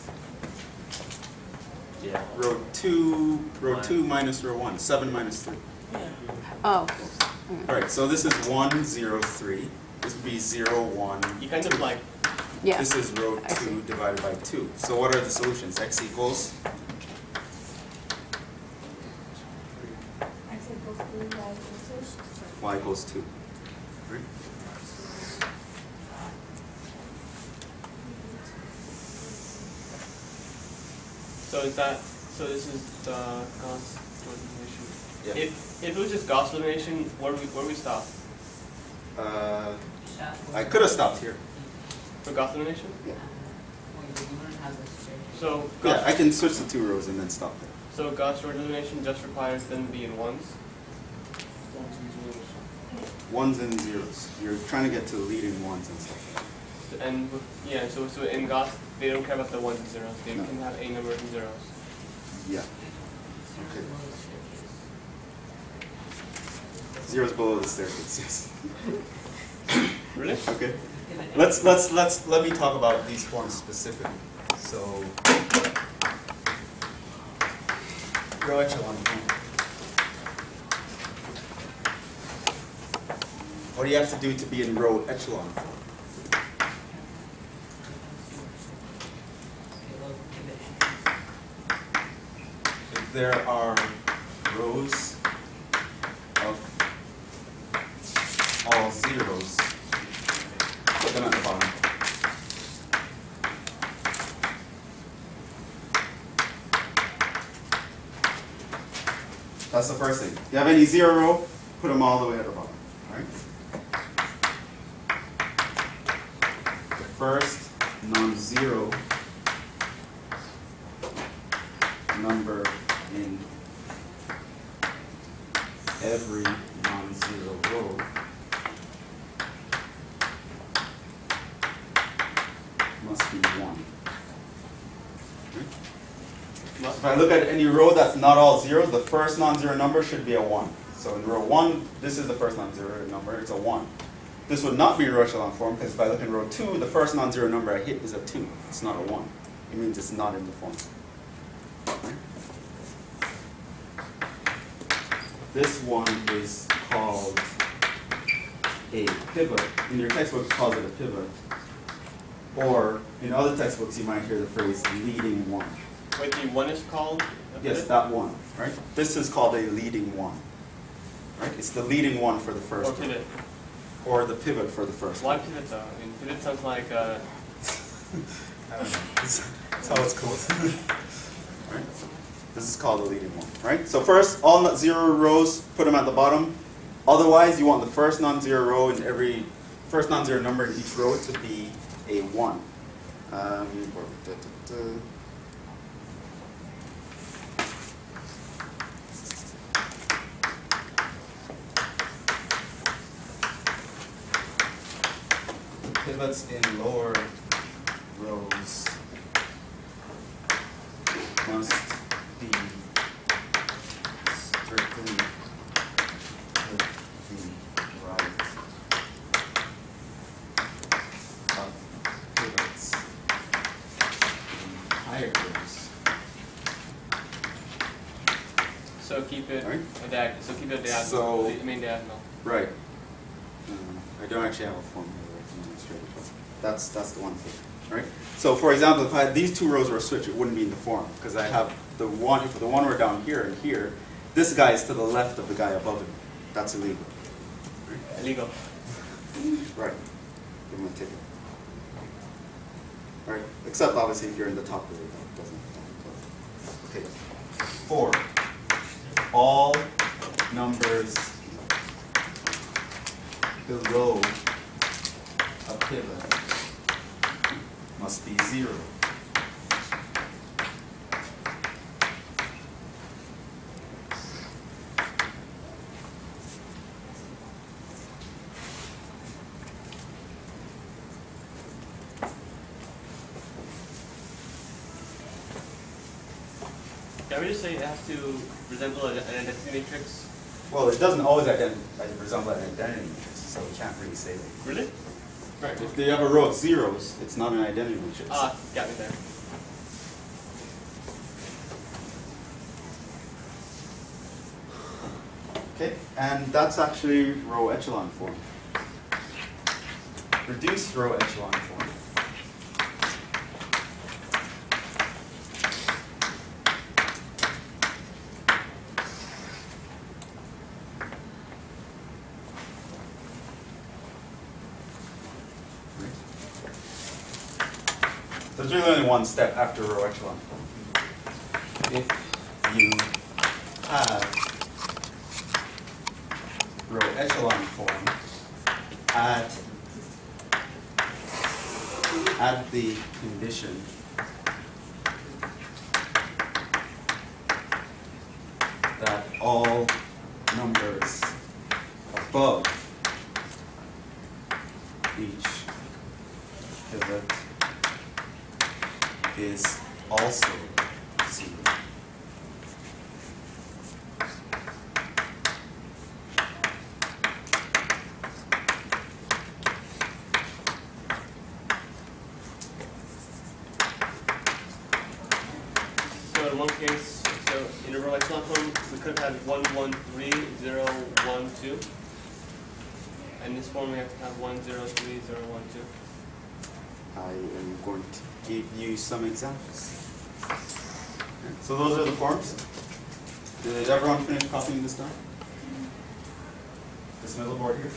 Yeah. Row 2 minus row 1. 7 minus 3. Oh. All right. So this is 1, 0, 3. This would be 0, 1. You kind of like, Yeah. This is row I see. 2 divided by 2. So what are the solutions? X equals? X equals 3, Y equals 2. Y equals 2. Right? so this is the Gauss-Jordan elimination. Yeah. If it was just Gauss elimination, where we stop? I could have stopped here. For Gauss elimination? Yeah. So Yeah, I can switch the 2 rows and then stop there. So Gauss-Jordan elimination just requires them to be in ones. Ones and zeros. You're trying to get to leading ones and stuff. And so in Gauss, they don't care about the ones and zeros. They No. can have a number of zeros. Yeah. Okay. Zeros below the staircase. Yes. Really? Okay. Let me talk about these forms specifically. So row echelon form. What do you have to do to be in row echelon form? If there are rows of all zeros, put them at the bottom. That's the first thing. If you have any 0 row, put them all the way at the bottom. All right? The first non-zero number in every non-zero row must be 1. If I look at any row that's not all zeros, the first non-zero number should be a 1. So in row 1, this is the first non-zero number, it's a 1. This would not be row echelon form, because if I look in row 2, the first non-zero number I hit is a 2. It's not a 1. It means it's not in the form. Okay? This one is called a pivot. In your textbook, it calls it a pivot. Or in other textbooks, you might hear the phrase leading one. Wait, the one is called? Yes, that one, right? This is called a leading one. Right? It's the leading one for the first Or pivot. one. Or the pivot for the first Why one. pivot though? I mean, pivot sounds like, I don't know. That's how it's called. Right? This is called a leading one, right? So first, all 0 rows, put them at the bottom. Otherwise, you want the first non-zero row in every, first non-zero number in each row to be a 1. Pivots in lower rows must be So keep it Right. a diagonal. So keep it a diagonal. So- the main diagonal. Right. I don't actually have a formula to demonstrate it, but that's the one thing, right? So for example, if I had these two rows were switched, it wouldn't be in the form because I have the one. If the one were down here and here, this guy is to the left of the guy above him. That's illegal. Illegal. Right. Give him a ticket. All right. Except obviously if you're in the top row, that doesn't. Okay. 4. All numbers below a pivot must be 0. Can we just say it has to resemble an identity matrix? Well, it doesn't always resemble an identity matrix, so we can't really say that. Really? Right. If they have a row of zeros, it's not an identity matrix. Ah, got me there. Okay, and that's actually row echelon form. Reduced row echelon form. There's really only one step after row echelon form. If you have row echelon form at the condition that all numbers above each pivot is also 0. So in one case, so in a row echelon form, we could have had 1, 1, 3, 0, 1, 2. And this form we have to have 1, 0, 3, 0, 1, 2. I am going to give you some examples. So those are the forms. Did everyone finish copying this down? This middle board here?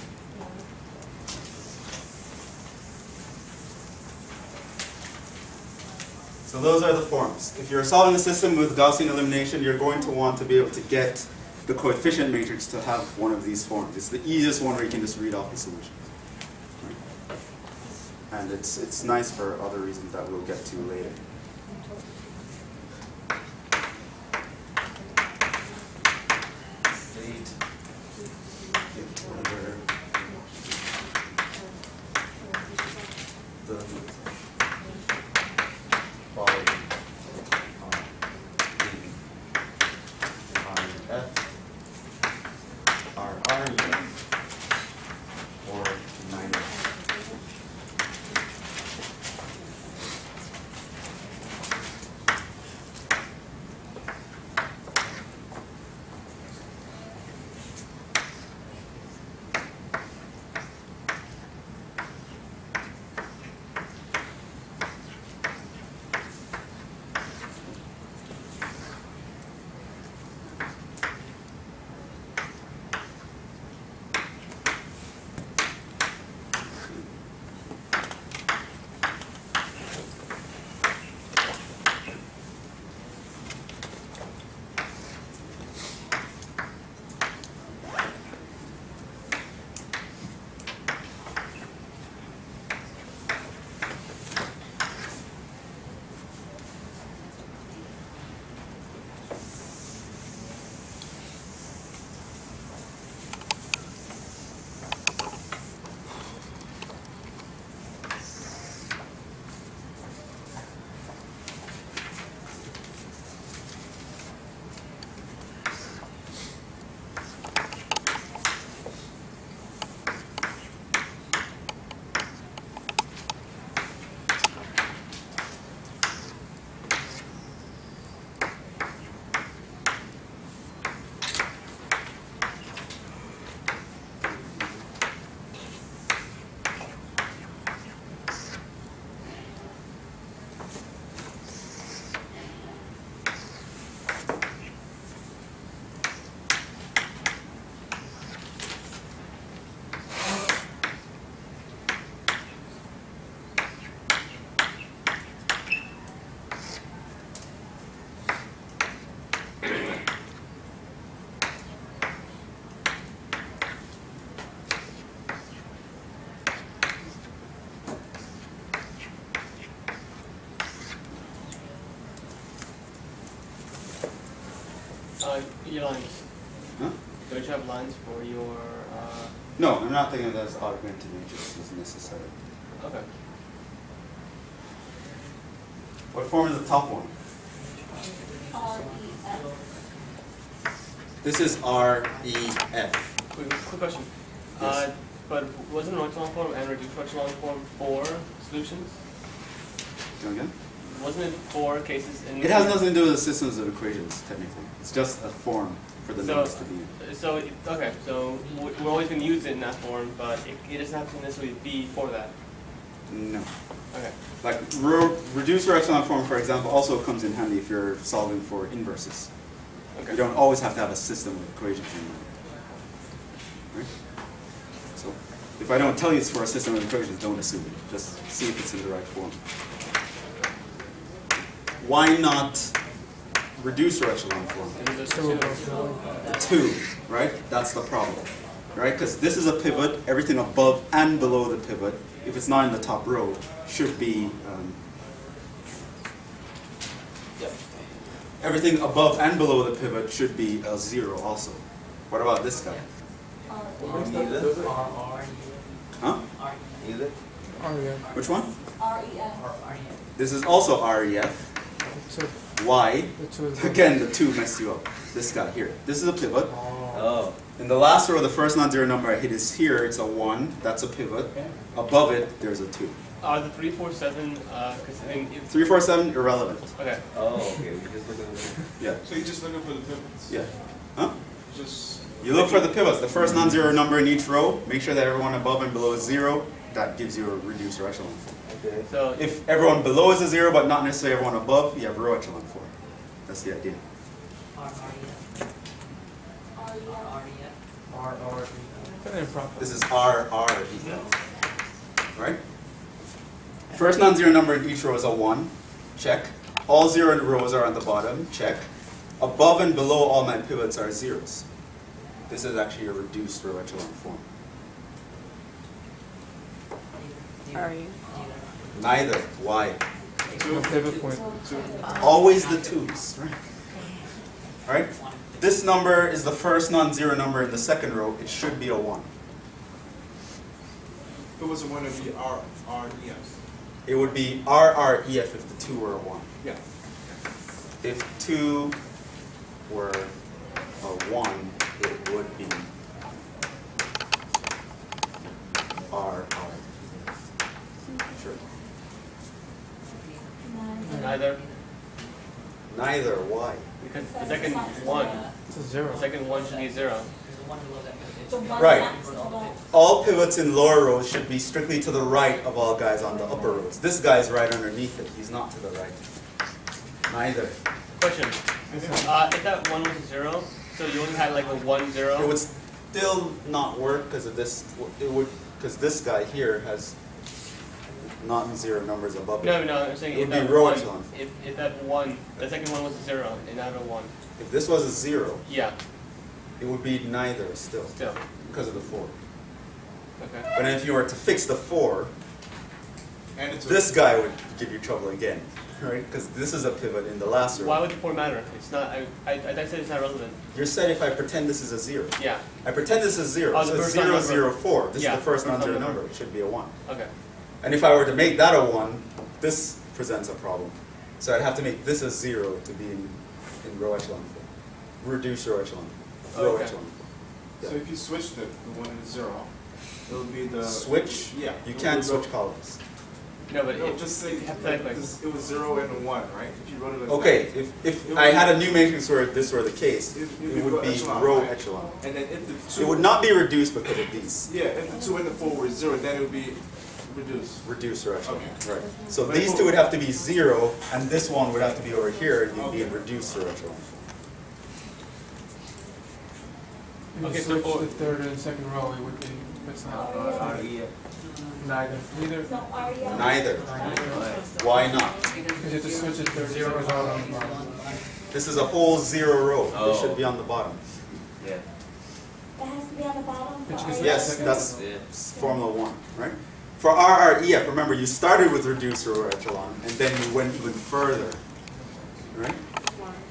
So those are the forms. If you're solving a system with Gaussian elimination, you're going to want to be able to get the coefficient matrix to have one of these forms. It's the easiest one where you can just read off the solutions. And it's nice for other reasons that we'll get to later. State whether the following are in F are arguments or minor. your lines. Huh? Don't you have lines for your? No, I'm not thinking that as augmented matrices necessary. Okay. What form is the top one? This is REF. Quick question. Yes. But wasn't an echelon form and reduced echelon form 4 solutions? Go again? Wasn't it 4 cases in? It has nothing to do with the systems of equations, technically. It's just a form for the numbers to be in. So okay, so we're always going to use it in that form, but it doesn't have to necessarily be for that. No. Okay. Like reduced echelon form, for example, also comes in handy if you're solving for inverses. Okay. You don't always have to have a system of equations in mind. Right? So if I don't tell you it's for a system of equations, don't assume it. Just see if it's in the right form. Why not reduce echelon form? There's two. The 2, right? That's the problem, right? Because this is a pivot. Everything above and below the pivot, if it's not in the top row, should be everything above and below the pivot should be a 0 also. What about this guy? Huh? Either? REF. Which one? REF. This is also REF. Why? The 2 is Again, the 2 messed you up. This guy here. This is a pivot. Oh. In the last row, the first non-zero number I hit is here. It's a 1. That's a pivot. Above it, there's a 2. Are the 3, 4, 7? Because I mean, 3, 4, 7, irrelevant. okay. Oh, okay. We just look at the Yeah. So you're just looking for the pivots? Yeah. Huh? Just You look for the pivots. The first non-zero number in each row. Make sure that everyone above and below is 0. That gives you a reduced row echelon form. Okay. So If everyone below is a 0, but not necessarily everyone above, you have row echelon form. That's the idea. This is R, right? First non-zero number in each row is a 1. Check. All 0 rows are on the bottom. Check. Above and below all my pivots are 0s. This is actually a reduced row echelon form. REF. Neither. Why? No pivot point. Always the 2s, right? Right? This number is the first non-zero number in the second row. It should be a 1. if it was a 1, it would be REF. It would be RREF if the 2 were a 1. Yeah. If 2 were a 1, it would be RR. Sure. neither, Neither. Why? because the second one, It's a 0. the second one should be 0. Right. All pivots in lower rows should be strictly to the right of all guys on the upper rows. This guy's right underneath it. He's not to the right. Neither. Question. If that 1 was a 0, so you only had like a 1, 0. It would still not work because of this. It would because this guy here has non-zero numbers above it. No, I'm saying It if would be that row 1, echelon. if that 1, the second one was a 0, and now a 1. If this was a 0, Yeah, it would be neither still still. because of the 4. Okay. But if you were to fix the 4, And it's this guy would give you trouble again, right? Because this is a pivot in the last row. Why would the 4 matter? It's not, I said it's not relevant. You're said if I pretend this is a 0. Yeah, I pretend this is 0. Oh, So the it's first 0, non-number. 0, 4. This Yeah, is the first first non-zero non-number. number. It should be a 1. okay. And if I were to make that a 1, this presents a problem. So I'd have to make this a 0 to be in row echelon form. Reduce row echelon form. Row Okay. echelon form. Yeah. So if you switch the 1 and the 0, it would be the Switch? Yeah. You it can't would go- switch columns. No, but No, it, just say hypothetically. it was 0 and a 1, right? If you wrote it like Okay, that. if It I would had be- a new matrix where this were the case, It it would row be echelon, row right? echelon. And then if the 2 It would not be reduced because of these. Yeah, if the 2 and the 4 were 0, then it would be reduced. Reduce row echelon, Okay. right. So But these if- two would have to be 0, and this one would have to be over here, and you'd be in reduced row echelon. If Okay, you so switch for- the third and second row, it would be missing out. Neither. Neither. So REF. Neither. Why not? Because you have to switch it to 0 is out on the bottom. This is a whole 0 row. Oh. It should be on the bottom. Yeah. It has to be on the bottom Which for is- REF. Yes, that's Yeah. Formula 1, right? For RREF, remember you started with reduced row echelon, and then you went even further, right?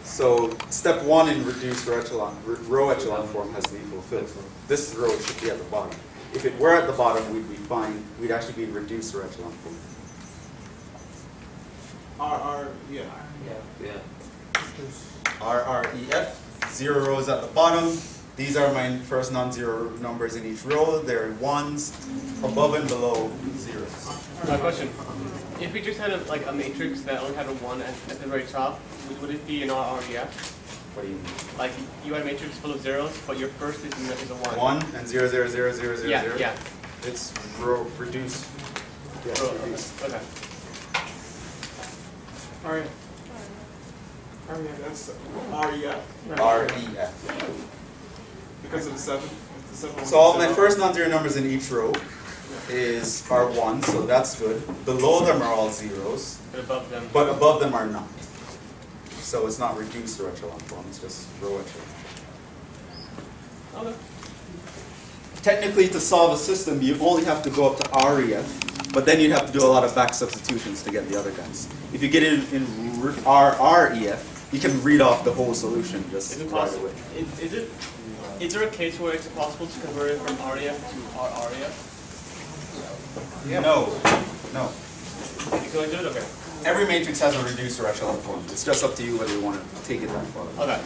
So step 1 in reduced row echelon form has to be fulfilled. This row should be at the bottom. If it were at the bottom, we'd be fine. We'd actually be in reduced row echelon form. Yeah. RREF, 0 rows at the bottom. These are my first non-zero numbers in each row. They're 1s, above and below 0s. Question. If we just had a matrix that only had a 1 at the very top, would it be an RREF? What do you mean? Like you had a matrix full of zeros, but your first is a 1. 1 and 0, 0, 0, 0, 0, Yeah, 0. yeah. It's row reduced. Yeah, it's reduced. Okay. Alright. That's REF. REF. Because of the 7. The 7 So all my first non-zero numbers in each row are 1, so that's good. Below them are all 0s, But above them are not. So it's not reduced row echelon form, it's just row echelon. Okay. Technically, to solve a system, you only have to go up to REF, but then you'd have to do a lot of back substitutions to get the other guys. If you get it in RREF, you can read off the whole solution just right away. Is there a case where it's possible to convert it from REF to RREF? Yeah. No. You can only do it? Okay. Every matrix has a reduced row echelon form. It's just up to you whether you want to take it that far. Okay.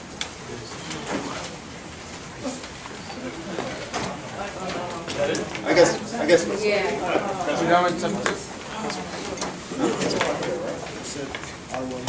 I guess. Yeah. Alright. So now it's up to R1